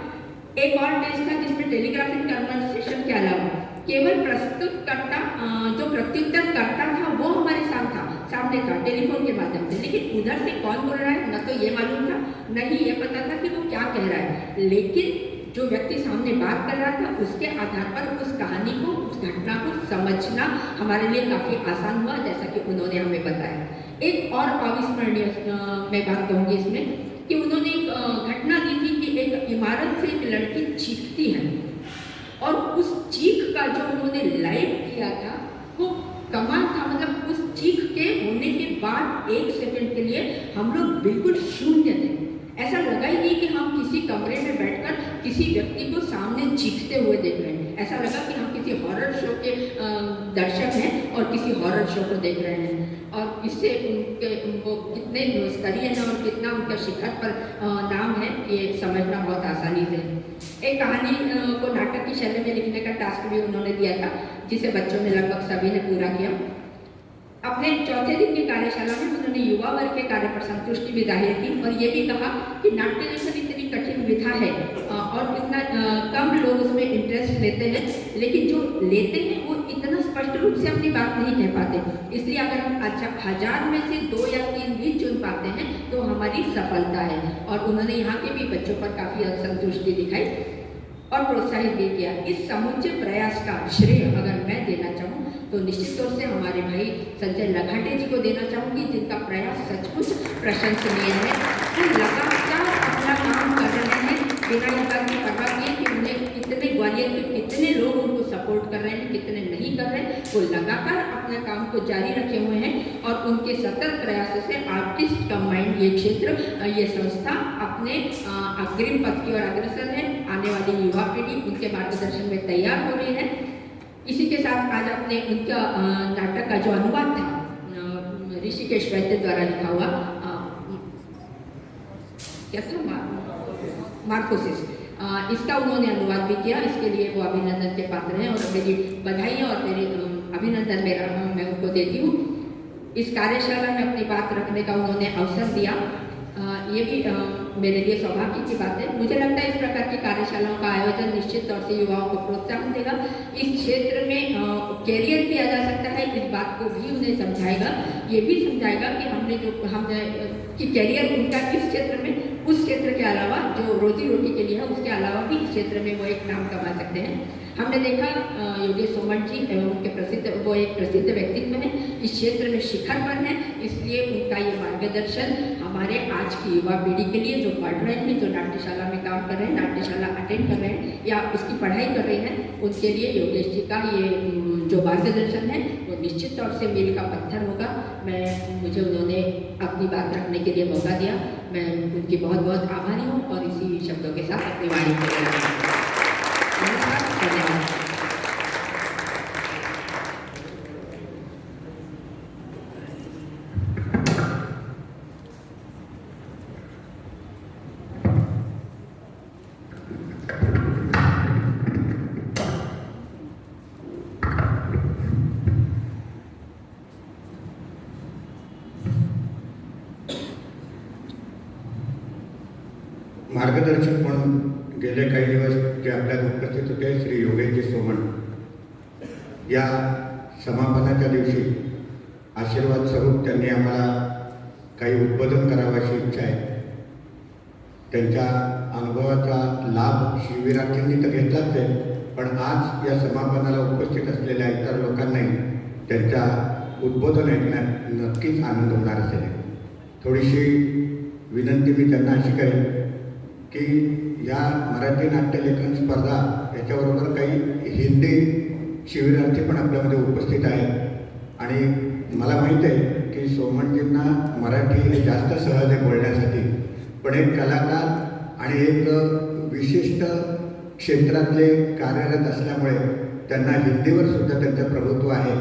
एक और टेस्ट था जिसमें टेलीग्राफिक कन्वर्सेशन के अलावा केवल प्रस्तुतकर्ता जो प्रत्युत्तर करता था वो हमारे सामने था टेलीफोन के माध्यम से, लेकिन उधर से कौन बोल रहा है न तो ये मालूम था, न ही ये पता था कि वो क्या कह रहा है। लेकिन जो व्यक्ति सामने बात कर रहा था उसके आधार पर उस कहानी को, उस घटना को समझना हमारे लिए काफ़ी आसान हुआ, जैसा कि उन्होंने हमें बताया। एक और अविस्मरणीय मैं बात कहूँगी इसमें कि उन्होंने एक घटना दी थी कि एक इमारत से एक लड़की चीखती है और उस चीख का जो उन्होंने लाइव किया था वो कमाल था। मतलब उस चीख के होने के बाद 1 सेकंड के लिए हम लोग बिल्कुल शून्य थे। ऐसा लगा ही नहीं कि हम किसी कमरे में बैठकर किसी व्यक्ति को सामने चीखते हुए देख रहे हैं। ऐसा लगा कि हम किसी हॉरर शो के दर्शक हैं और किसी हॉरर शो को देख रहे हैं। और इससे उनके वो कितने स्तरीय हैं और कितना उनका शिखर पर नाम है ये समझना बहुत आसानी से। एक कहानी को नाटक की शैली में लिखने का टास्क भी उन्होंने दिया था जिसे बच्चों ने लगभग सभी ने पूरा किया। अपने चौथे दिन की कार्यशाला में उन्होंने युवा वर्ग के कार्य पर संतुष्टि भी जाहिर की और ये भी कहा कि नाट्य लेखन इतनी कठिन विधा है और इतना कम लोग उसमें इंटरेस्ट लेते हैं, लेकिन जो लेते हैं वो इतना स्पष्ट रूप से अपनी बात नहीं कह पाते। इसलिए अगर हम 1000 में से 2 या 3 भी चुन पाते हैं तो हमारी सफलता है। और उन्होंने यहाँ के भी बच्चों पर काफ़ी संतुष्टि दिखाई और प्रोत्साहित भी किया। इस समुचे प्रयास का श्रेय अगर मैं देना चाहूँ तो निश्चित तौर से हमारे भाई संजय लघाटे जी को देना चाहूँगी, जिनका प्रयास सचमुच प्रशंसनीय है। वो लगातार अपना काम कर रहे हैं बिना इस बात की परवाह किए कि उन्हें कितने ग्वालियर के कितने लोग उनको सपोर्ट कर रहे हैं, कितने नहीं कर रहे हैं। वो लगातार अपने काम को जारी रखे हुए हैं और उनके सतत प्रयासों से आर्टिस्ट कंबाइंड ये क्षेत्र, ये संस्था अपने अग्रिम पथ की ओर अग्रसर है। आने वाली युवा पीढ़ी उनके मार्गदर्शन में तैयार हो रही है। इसी के साथ आज आपने उनका नाटक का जो अनुवाद था ऋषिकेश वैद्य द्वारा लिखा हुआ क्या था मार्कोसिस, इसका उन्होंने अनुवाद भी किया। इसके लिए वो अभिनंदन के पात्र हैं और मेरी बधाई और मेरी अभिनंदन मैं उनको देती हूँ। इस कार्यशाला में अपनी बात रखने का उन्होंने अवसर दिया, ये भी मेरे लिए सौभाग्य की बात है। मुझे लगता है इस प्रकार की कार्यशालाओं का आयोजन निश्चित तौर से युवाओं को प्रोत्साहन देगा। इस क्षेत्र में कैरियर किया जा सकता है, इस बात को भी उन्हें समझाएगा। ये भी समझाएगा कि कि कैरियर उनका इस क्षेत्र में, उस क्षेत्र के अलावा जो रोजी रोटी के लिए है उसके अलावा भी इस क्षेत्र में वो एक नाम कमा सकते हैं। हमने देखा योगेश सोमन जी उनके वो एक प्रसिद्ध व्यक्तित्व हैं, इस क्षेत्र में शिखर पर हैं, इसलिए उनका ये मार्गदर्शन हमारे आज की युवा पीढ़ी के लिए जो पढ़ रहे हैं, जो नाट्यशाला में काम कर रहे हैं, नाट्यशाला अटेंड कर रहे हैं या उसकी पढ़ाई कर रहे हैं, उनके लिए योगेश जी का ये जो मार्गदर्शन है वो निश्चित तौर से मील का पत्थर होगा। मुझे उन्होंने अपनी बात रखने के लिए मौका दिया, मैं उनकी बहुत बहुत आभारी हूँ और इसी शब्दों के साथ अपनी वाणी को धन्यवाद। मार्गदर्शक म्हणून गेले काही दिवस जे आपल्यात उपस्थित होते श्री योगेशजी सोमण या समापनाच्या दिवशी आशीर्वाद स्वरूप त्यांनी आम्हाला काही उद्बोधन करावं अशी इच्छा आहे. त्यांच्या अनुभवाचा लाभ शिबिरार्थींनी तर घेतलाच आहे, पण आज या समापनाला उपस्थित असलेल्या इतर लोकांनाही त्यांच्या उद्बोधन ऐकण्यात नक्कीच आनंद होणार असेल. थोडीशी विनंती मी त्यांना अशी करेन की या मराठी नाट्यलेखन स्पर्धा याच्याबरोबर काही हिंदी शिबिरार्थी पण आपल्यामध्ये उपस्थित आहेत आणि मला माहीत आहे की सोमणजींना मराठी हे जास्त सहज आहे बोलण्यासाठी, पण एक कलाकार आणि एक विशिष्ट क्षेत्रातले कार्यरत असल्यामुळे त्यांना हिंदीवर सुद्धा त्यांचं प्रभुत्व आहे.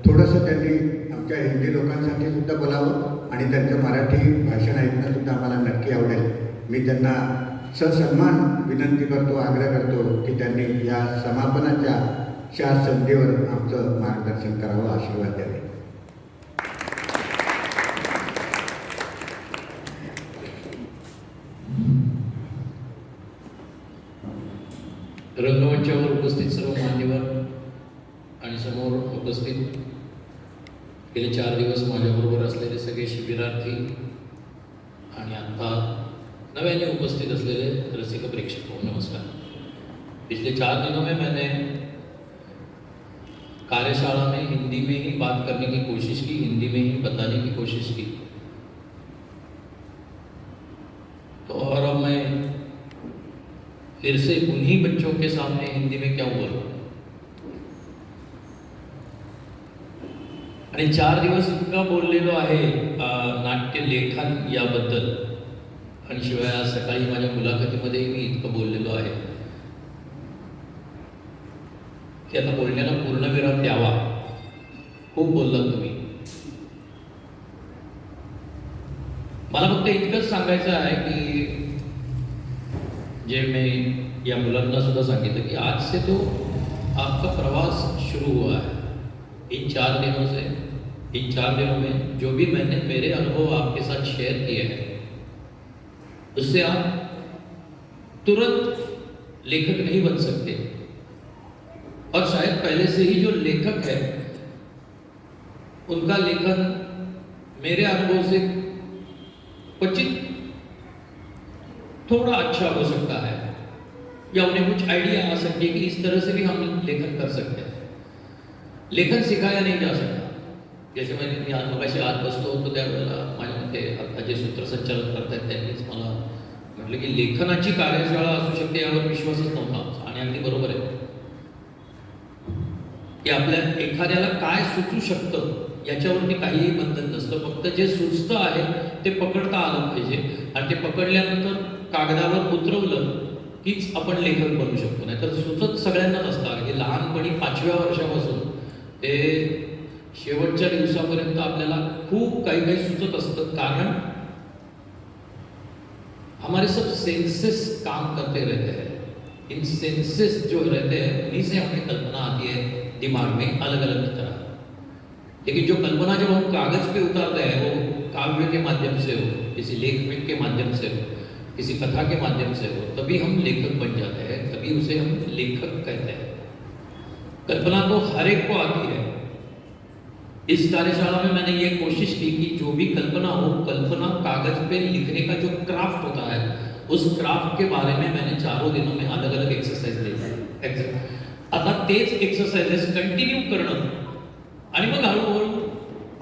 थोडंसं त्यांनी आमच्या हिंदी लोकांसाठी सुद्धा बोलावं आणि त्यांचं मराठी भाषण ऐकणं सुद्धा आम्हाला नक्की आवडेल. मी त्यांना ससन्मान विनंती करतो, आग्रह करतो की त्यांनी या समापनाच्या संधीवर आमचं मार्गदर्शन करावं, आशीर्वाद द्यावे. रंगमंचावर उपस्थित सर्व मान्यवर आणि समोर उपस्थित गेले 4 दिवस माझ्याबरोबर असलेले सगळे शिबिरार्थी आणि आता नव्याने उपस्थित असलेले रसिक प्रेक्षकों, नमस्कार. पिछले 4 दिनों में मैंने कार्यशाला में हिंदी में ही बात करने की कोशिश की, हिंदी में ही बताने की कोशिश की. तो और अब मैं फिर से उन्हीं बच्चों के सामने हिंदी में क्या बोलूं. आणि 4 दिवस इतका बोललेलो आहे नाट्य लेखन याबद्दल, आणि शिवाय आज सकाळी माझ्या मुलाखतीमध्येही मी इतकं बोललेलो आहे की आता बोलण्याला पूर्णविराम द्यावा. खूप बोललात तुम्ही. मला फक्त इतकंच सांगायचं आहे की जे मैं या मुलांना सुद्धा सांगितलं कि आज से तो आपका प्रवास शुरू हुआ है. इन 4 दिनों से, इन 4 दिनों में जो भी मैंने मेरे अनुभव आपके साथ शेयर किए हैं उससे आप तुरंत लेखक नहीं बन सकते, और शायद पहले से ही जो लेखक है उनका लेखन मेरे अनुभव से क्वचित थोड़ा अच्छा हो सकता है, या उन्हें कुछ आइडिया आ सकती है कि इस तरह से भी हम लेखन कर सकते हैं. लेखन सिखाया नहीं जा सकता. जैसे मी आज मगाशी आत बसलो होतो त्यावेळेला माझ्या मते आता जे सूत्रसंचालन करतायत त्यांनीच मला म्हटलं की लेखनाची कार्यशाळा असू शकते यावर विश्वासच नव्हता आमचा, आणि अगदी बरोबर आहे की आपल्या एखाद्याला काय सुचू शकतं याच्यावरती काहीही बंधन नसतं. फक्त जे सुचतं आहे ते पकडता आलं पाहिजे, आणि ते पकडल्यानंतर कागदावर उतरवलं कीच आपण लेखक बनू शकतो. नाही तर सुचत सगळ्यांनाच असतं की लहानपणी 5व्या वर्षापासून ते शेवटच्या दिवसापर्यंत आपल्याला खूप काही काही सुचत असतं, कारण हमारे सब सेंसेस काम करते रहते हैं. इन सेंसेस जो रहते हैं उन्हीं से हमें कल्पना आती है दिमाग में अलग अलग तरह. लेकिन जो कल्पना जब हम कागज पे उतारते हैं वो काव्य के माध्यम से हो, किसी लेख के माध्यम से हो, किसी कथा के माध्यम से हो, तभी हम लेखक बन जाते हैं, तभी उसे हम लेखक कहते हैं. कल्पना तो हर एक को आती है. इस कार्यशाला में मैंने ये कोशिश की कि जो भी कल्पना हो, कल्पना कागज पे लिखने का जो क्राफ्ट होता है उस क्राफ्ट के बारे में मैंने 4 दिनों में अलग अलग एक्सरसाइज दिली. आता तेच एक्सरसाइजेस कंटिन्यू करणं आणि मग हळूहळू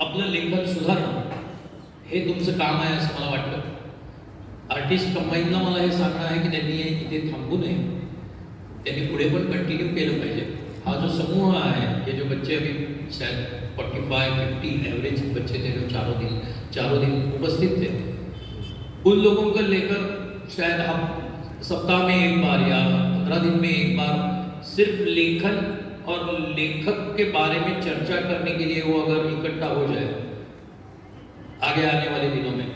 आपलं लेखन सुधारणं हे तुमचं काम आहे असं मला वाटतं. आर्टिस्ट कंबाईनला मला हे सांगणं आहे की त्यांनी इथे थांबू नये, त्यांनी पुढे पण कंटिन्यू केलं पाहिजे. हा जो समूह है, ये जो बच्चे अभी शायद 45-50 एवरेज बच्चे थे जो चारों दिन उपस्थित थे, उन लोगों को लेकर शायद हम सप्ताह में एक बार या 15 दिन में एक बार सिर्फ लेखन और लेखक के बारे में चर्चा करने के लिए वो अगर इकट्ठा हो जाए आगे आने वाले दिनों में,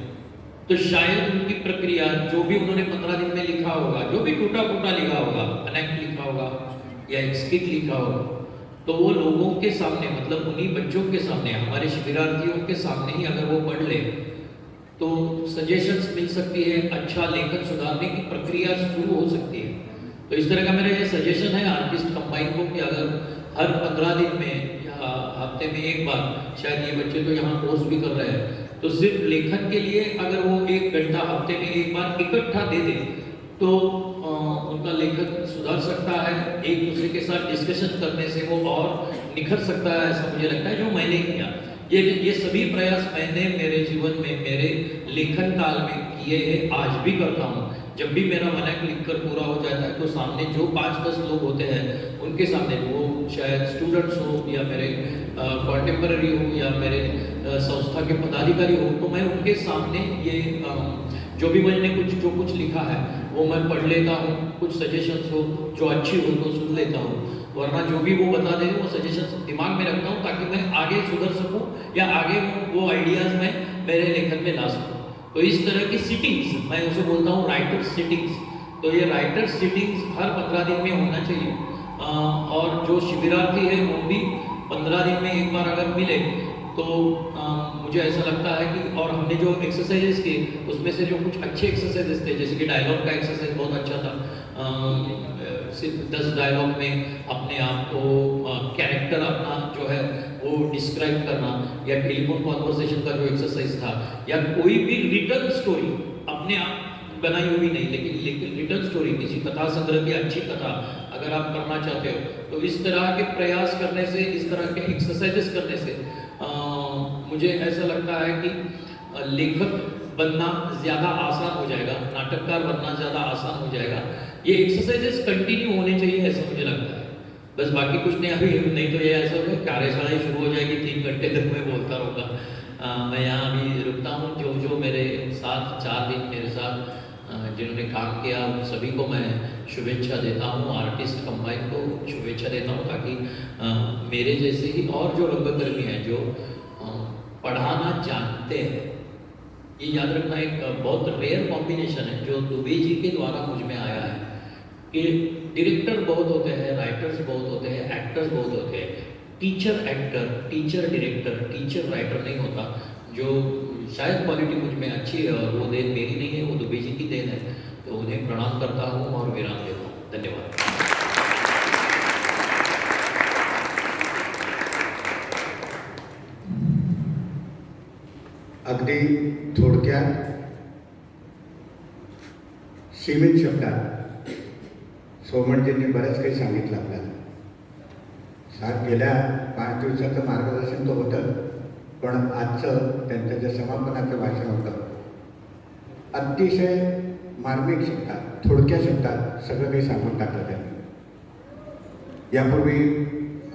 तो शायद उनकी प्रक्रिया जो भी उन्होंने 15 दिन में लिखा होगा, जो भी टूटा फूटा लिखा होगा, अनेक्ट लिखा होगा या एक स्किट लिखा होगा, तो वो लोगों के सामने, मतलब उन्हीं बच्चों के सामने, हमारे शिबिरार्थियों के सामने ही अगर वो पढ़ ले तो सजेशंस मिल सकती है, अच्छा लेखन सुधारने की प्रक्रिया शुरू हो सकती है। तो इस तरह का मेरा ये सजेशन है आर्टिस्ट कंबाइन को कि अगर हर 15 दिन में या हफ्ते में एक बार, शायद ये बच्चे तो यहाँ कोर्स भी कर रहे हैं, तो सिर्फ लेखन के लिए अगर वो 1 घंटा हफ्ते में एक बार इकट्ठा दे दे तो उनका लेखन सुधर सकता है। एक दूसरे के साथ डिस्कशन करने से वो और निखर सकता है, ऐसा मुझे लगता है, जो मैंने किया। ये सभी प्रयास मैंने मेरे जीवन में, मेरे लेखन काल में किए हैं, आज भी करता हूँ। जब भी मेरा मनक लिखकर पूरा हो जाता है तो सामने जो 5-10 लोग होते हैं उनके सामने, वो शायद स्टूडेंट्स हो या मेरे कॉन्टेम्पररी हो या मेरे संस्था के पदाधिकारी हो, तो मैं उनके सामने ये जो भी मैंने जो कुछ लिखा है वो मैं पढ़ लेता हूँ। कुछ सजेशंस हो जो अच्छी हो तो सुन लेता हूँ, वरना जो भी वो बता दे वो सजेशंस दिमाग में रखता हूँ ताकि मैं आगे सुधर सकूँ या आगे वो आइडियाज़ मैं मेरे लेखन में ला सकूँ। तो इस तरह की सिटिंग्स, मैं उसे बोलता हूँ राइटर सिटिंग्स। तो ये राइटर सिटिंग्स हर 15 दिन में होना चाहिए। और जो शिविरार्थी है वो भी 15 दिन में एक बार अगर मिले तो मुझे ऐसा लगता है कि, और हमने जो एक्सरसाइजेस किए उसमें से जो कुछ अच्छे एक्सरसाइजेस थे, जैसे कि डायलॉग का एक्सरसाइज बहुत अच्छा था। सिर्फ 10 डायलॉग में अपने आप को कैरेक्टर अपना जो है वो डिस्क्राइब करना, या टेलीफोन कॉन्वर्सेशन का जो एक्सरसाइज था, या कोई भी रिटर्न स्टोरी अपने आप बनाई हुई नहीं, लेकिन रिटर्न स्टोरी, किसी कथा संग्रह की अच्छी कथा अगर आप करना चाहते हो तो इस तरह के प्रयास करने से, इस तरह के एक्सरसाइजेस करने से मुझे ऐसा लगता है कि लेखक बनना ज़्यादा आसान हो जाएगा, नाटककार बनना ज़्यादा आसान हो जाएगा। ये एक्सरसाइजेस कंटिन्यू होने चाहिए, ऐसा मुझे लगता है। बस बाकी कुछ नहीं, अभी नहीं तो ये ऐसा होगा कार्यशाला शुरू हो जाएगी, 3 घंटे तक मैं बोलता रहूँगा। मैं यहाँ अभी रुकता हूँ। जो मेरे साथ 4 दिन मेरे साथ जिन्होंने काम किया उन सभी को मैं शुभेच्छा देता हूँ, आर्टिस्ट कंबाइन को शुभेच्छा देता हूँ, ताकि मेरे जैसे ही और जो रंगकर्मी हैं जो पढ़ाना जानते हैं, ये याद रखना एक बहुत रेयर कॉम्बिनेशन है जो दुबे जी के द्वारा मुझ में आया है कि डायरेक्टर बहुत होते हैं, राइटर्स बहुत होते हैं, एक्टर्स बहुत होते हैं, teacher actor, teacher director, teacher writer नहीं होता। जो शायद क्वालिटी मुझ में अच्छी है और वो देन मेरी नहीं है, वो दुबे जी की देन है। तो उन्हें प्रणाम करता हूँ और विराम देता हूँ। धन्यवाद। अगदी थोडक्यात सीमित शब्दात सोमणजींनी बरंच काही सांगितलं आपल्याला। गेल्या 5 दिवसाचं मार्गदर्शन तो होतं, पण आजचं त्यांचं जे समापनाचं भाषण होतं अतिशय मार्मिक शब्दात, थोडक्या शब्दात सगळं काही सांगून टाकलं त्यांनी। यापूर्वी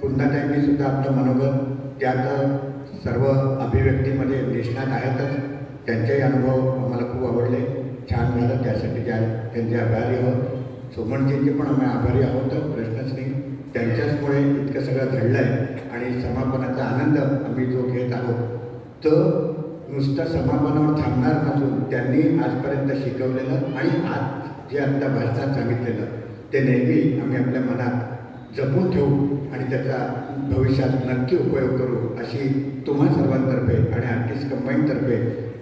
कुंदाताईंनी सुद्धा आपलं मनोगत त्यात सर्व अभिव्यक्तीमध्ये निष्णात आहेतच, त्यांचेही अनुभव आम्हाला खूप आवडले, छान झालं, त्यासाठी त्यांचे आभारी आहोत। सोमणजींचे पण आम्ही आभारी आहोत, प्रश्नच नाही। त्यांच्याचमुळे इतकं सगळं घडलं आहे आणि समापनाचा आनंद आम्ही जो घेत आहोत तो नुसतं समापनावर थांबणार नसून त्यांनी आजपर्यंत शिकवलेलं आणि आज जे आत्ता भाषणात सांगितलेलं ते नेहमी आम्ही आपल्या मनात जपून ठेवू आणि त्याचा भविष्यात नक्की उपयोग करू, अशी तुम्हा सर्वांतर्फे आणि आर्टिस्ट कंबाईनतर्फे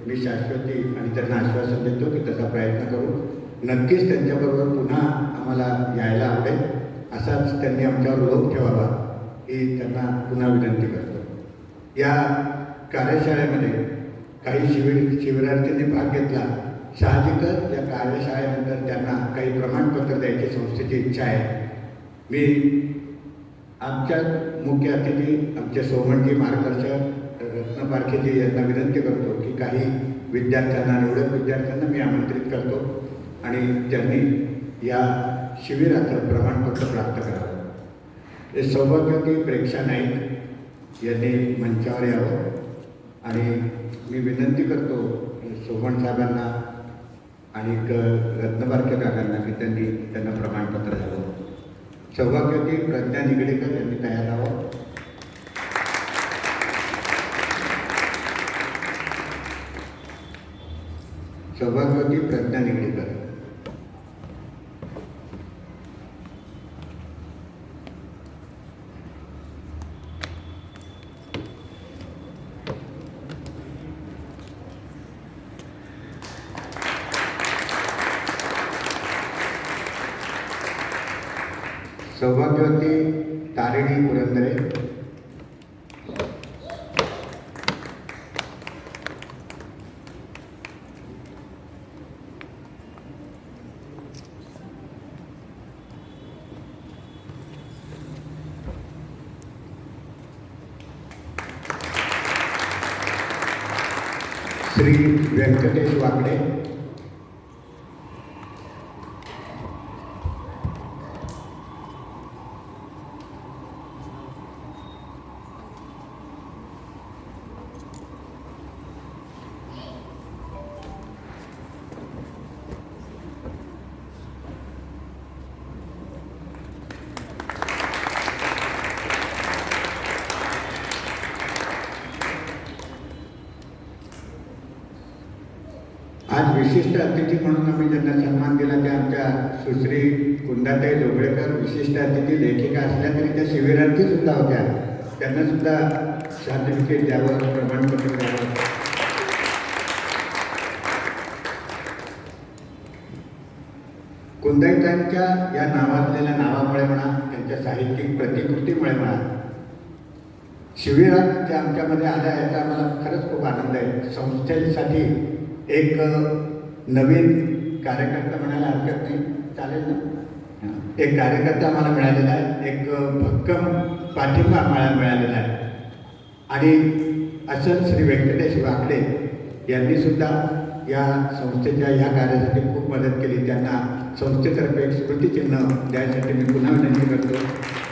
मी शाश्वती आणि त्यांना आश्वासन देतो की तसा प्रयत्न करू। नक्कीच त्यांच्याबरोबर पुन्हा आम्हाला यायला आवडेल, असाच त्यांनी आमच्यावर लोभ ठेवावा ही त्यांना पुन्हा विनंती करतो। या कार्यशाळेमध्ये काही शिबिरार्थींनी भाग घेतला। साहजिकच या कार्यशाळेनंतर त्यांना काही प्रमाणपत्र द्यायची संस्थेची इच्छा आहे। मी आमच्या मुख्य अतिथी आमचे सोमणजी मार्गदर्शक रत्न पारखेजी यांना विनंती करतो की काही विद्यार्थ्यांना, निवडक विद्यार्थ्यांना मी आमंत्रित करतो आणि त्यांनी या शिबिराचं प्रमाणपत्र प्राप्त करावं। हे सौभाग्यवती प्रेक्षा नाईक यांनी मंचावर यावं आणि मी विनंती करतो सोमण साहेबांना आणि रत्नपारखे काकांना की त्यांना प्रमाणपत्र द्यावं। सौभाग्यवती प्रज्ञा निगडेकर यांनी तयार राहावं। सौभाग्यवती प्रज्ञा निगडेकर। सौभाग्यवती तारिणी पुरंदरे, श्री व्यंकटेश वाकडे, आज विशिष्ट अतिथी म्हणून आम्ही ज्यांना सन्मान दिला ते आमच्या सुश्री कुंदाताई जोगळेकर विशिष्ट अतिथी लेखिका असल्या तरी त्या शिबिरार्थी सुद्धा होत्या. त्यांना सुद्धा सर्टिफिकेट द्यावं, प्रमाणपत्र द्यावं. कुंदाईताईंच्या या नावाजलेल्या नावामुळे म्हणा, त्यांच्या साहित्यिक प्रतिकृतीमुळे म्हणा, शिबिरात त्या आमच्यामध्ये आल्या याचा आम्हाला खरंच खूप आनंद आहे. संस्थेसाठी एक नवीन कार्यकर्ता म्हणायला हरकत नाही, चालेल ना? एक कार्यकर्ता आम्हाला मिळालेला आहे, एक भक्कम पाठिंबा आम्हाला मिळालेला आहे. आणि असं श्री व्यंकटेश वाकडे यांनी सुद्धा या संस्थेच्या ह्या कार्यासाठी खूप मदत केली. त्यांना संस्थेतर्फे एक स्मृतिचिन्ह द्यायसाठी मी पुन्हा विनंती करतो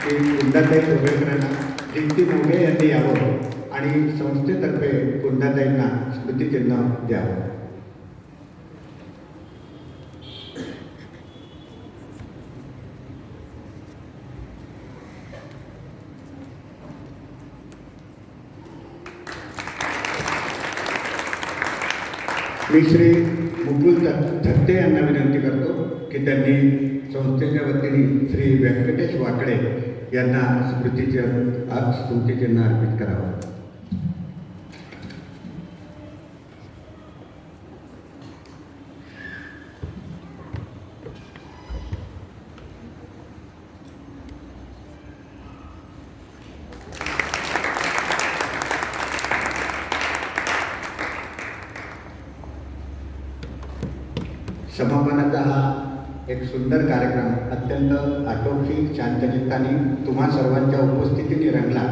की कुंदाताई जोगळेकरांना दीप्ती मोघे यांनी यावं आणि संस्थेतर्फे कुंदाताईंना स्मृतिचिन्ह द्यावं. मी श्री मुकुल थत्ते यांना विनंती करतो की त्यांनी संस्थेच्या वतीने श्री व्यंकटेश वाकडे यांना स्मृतिचिन्ह अर्पित करावं. समापनाचा हा एक सुंदर कार्यक्रम अत्यंत आटोपशीर शांतचित्ताने तुम्हा सर्वांच्या उपस्थितीने रंगला.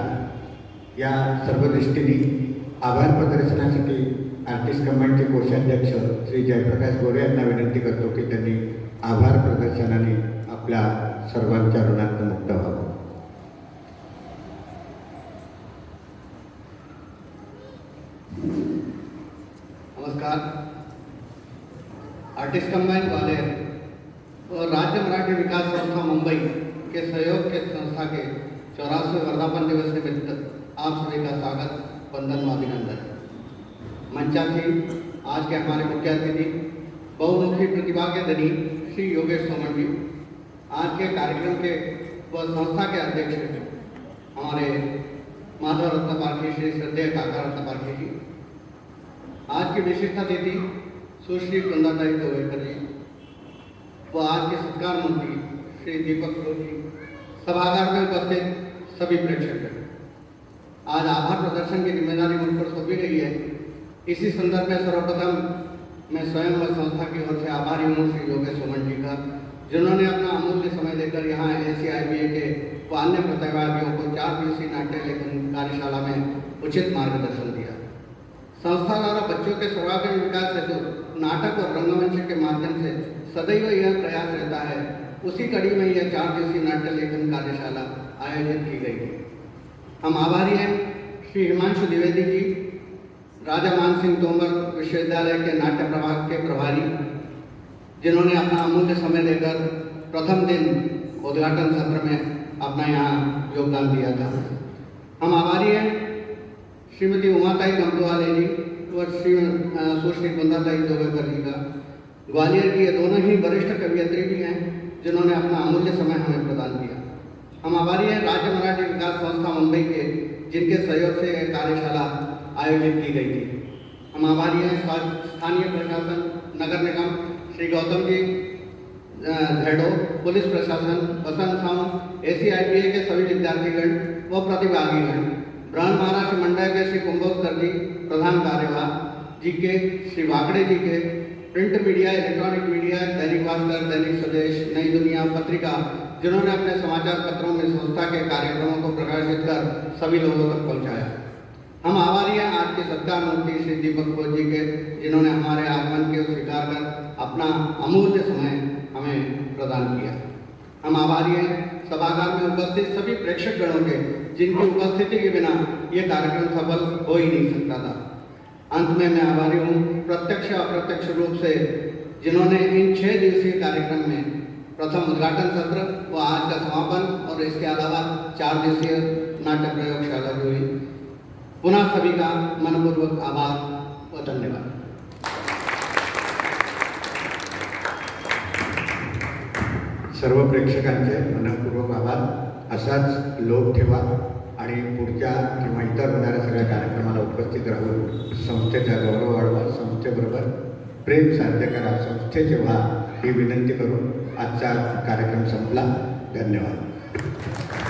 या सर्व दृष्टीने आभार प्रदर्शनासाठी आर्टिस्ट कमांडचे कोषाध्यक्ष श्री जयप्रकाश गोरे यांना विनंती करतो की त्यांनी आभार प्रदर्शनाने आपल्या सर्वांच्या ऋणातून मुक्त व्हावं. नमस्कार. आर्टिस्ट कंबाइन ग्वालियर और राज्य मराठी विकास संस्था मुंबई के सहयोग के संस्था के 84वें वर्धापन दिवस निमित्त आप सभी का स्वागत, वंदन व अभिनंदन. मंचासी आज के हमारे मुख्य अतिथि बहुमुखी प्रतिभा के धनी श्री योगेश सोमन जी, आज के कार्यक्रम के व संस्था के अध्यक्ष हमारे माधव रत्न पारखी श्री श्रद्धेय काका रत्न पारखी जी, आज की विशिष्ट अतिथि सुश्री कुंदाताई जोगळेकर जी व आज के सत्कार मंत्री श्री दीपक जोशी, सभागार में उपस्थित सभी प्रेक्षक. आज आभार प्रदर्शन की जिम्मेदारी मुझ पर सौंपी गई है. इसी संदर्भ में सर्वप्रथम मैं स्वयं व संस्था की ओर से आभारी हूँ श्री योगेश सोमन जी का, जिन्होंने अपना अमूल्य समय देकर यहाँ ACIBA के व अन्य प्रतिभागियों को 4 दिवसीय नाट्य लेखन कार्यशाला में उचित मार्गदर्शन दिया. संस्था द्वारा बच्चों के सर्वांगीण विकास हेतु नाटक और रंगमंच के माध्यम से सदैव यह प्रयास रहता है. उसी कड़ी में यह 4 दिवसीय नाट्य लेखन कार्यशाला आयोजित की गई थी. हम आभारी हैं श्री हिमांशु द्विवेदी जी, राजा मान सिंह तोमर विश्वविद्यालय के नाट्य प्रभाग के प्रभारी, जिन्होंने अपना अमूल्य समय देकर प्रथम दिन उद्घाटन सत्र में अपना यहाँ योगदान दिया था. हम आभारी हैं श्रीमती उमाताई गमतवाले जी और सुश्री कुंदाताई जोगळेकर जी का. ग्वालियर की ये दोनों ही वरिष्ठ कवियत्री भी हैं, जिन्होंने अपना अमूल्य समय हमें प्रदान किया. हम आभारी हैं राज्य मराठी विकास संस्था मुंबई के, जिनके सहयोग से यह कार्यशाला आयोजित की गई थी. हम आभारी हैं स्थानीय प्रशासन, नगर निगम, श्री गौतम जी, झेडो, पुलिस प्रशासन, बसंत साउंड, ACIPA के सभी विद्यार्थीगण व प्रतिभागीगण, बृहन महाराष्ट्र मंडल के श्री कुंभोत्कर जी, प्रधान कार्यवाह जी के, श्री वाकड़े जी के, print media, electronic media, Dainik Bhaskar, दैनिक स्वदेश, नई दुनिया पत्रिका, जिन्होंने अपने समाचार पत्रों में संस्था के कार्यक्रमों को प्रकाशित कर सभी लोगों तक पहुंचाया। हम आभारी हैं आज के सत्कार मूर्ति श्री दीपक बोस जी के, जिन्होंने हमारे आगमन के स्वीकार कर अपना अमूल्य समय हमें प्रदान किया। हम आभारी हैं सभागार में उपस्थित सभी प्रेक्षक गणों के, जिनकी उपस्थिति के बिना ये कार्यक्रम सफल हो ही नहीं सकता था। अंत में मैं आभारी हूँ प्रत्यक्ष अप्रत्यक्ष रूप से जिन्होंने इन 6 दिवसीय कार्यक्रम में प्रथम उद्घाटन सत्र व आज का समापन और इसके अलावा 4 दिवसीय नाट्य प्रयोगशाला हुई। पुनः सभी का मनपूर्वक आभार व धन्यवाद। सर्व प्रेक्षकांचे मनपूर्वक आभार। असाच लोभ ठेवा आणि पुढच्या किंवा इतर होणाऱ्या सगळ्या कार्यक्रमाला उपस्थित राहून संस्थेचा गौरव वाढवा, संस्थेबरोबर प्रेम साध्य करा, संस्थेचे व्हा ही विनंती करून आजचा कार्यक्रम संपला. धन्यवाद.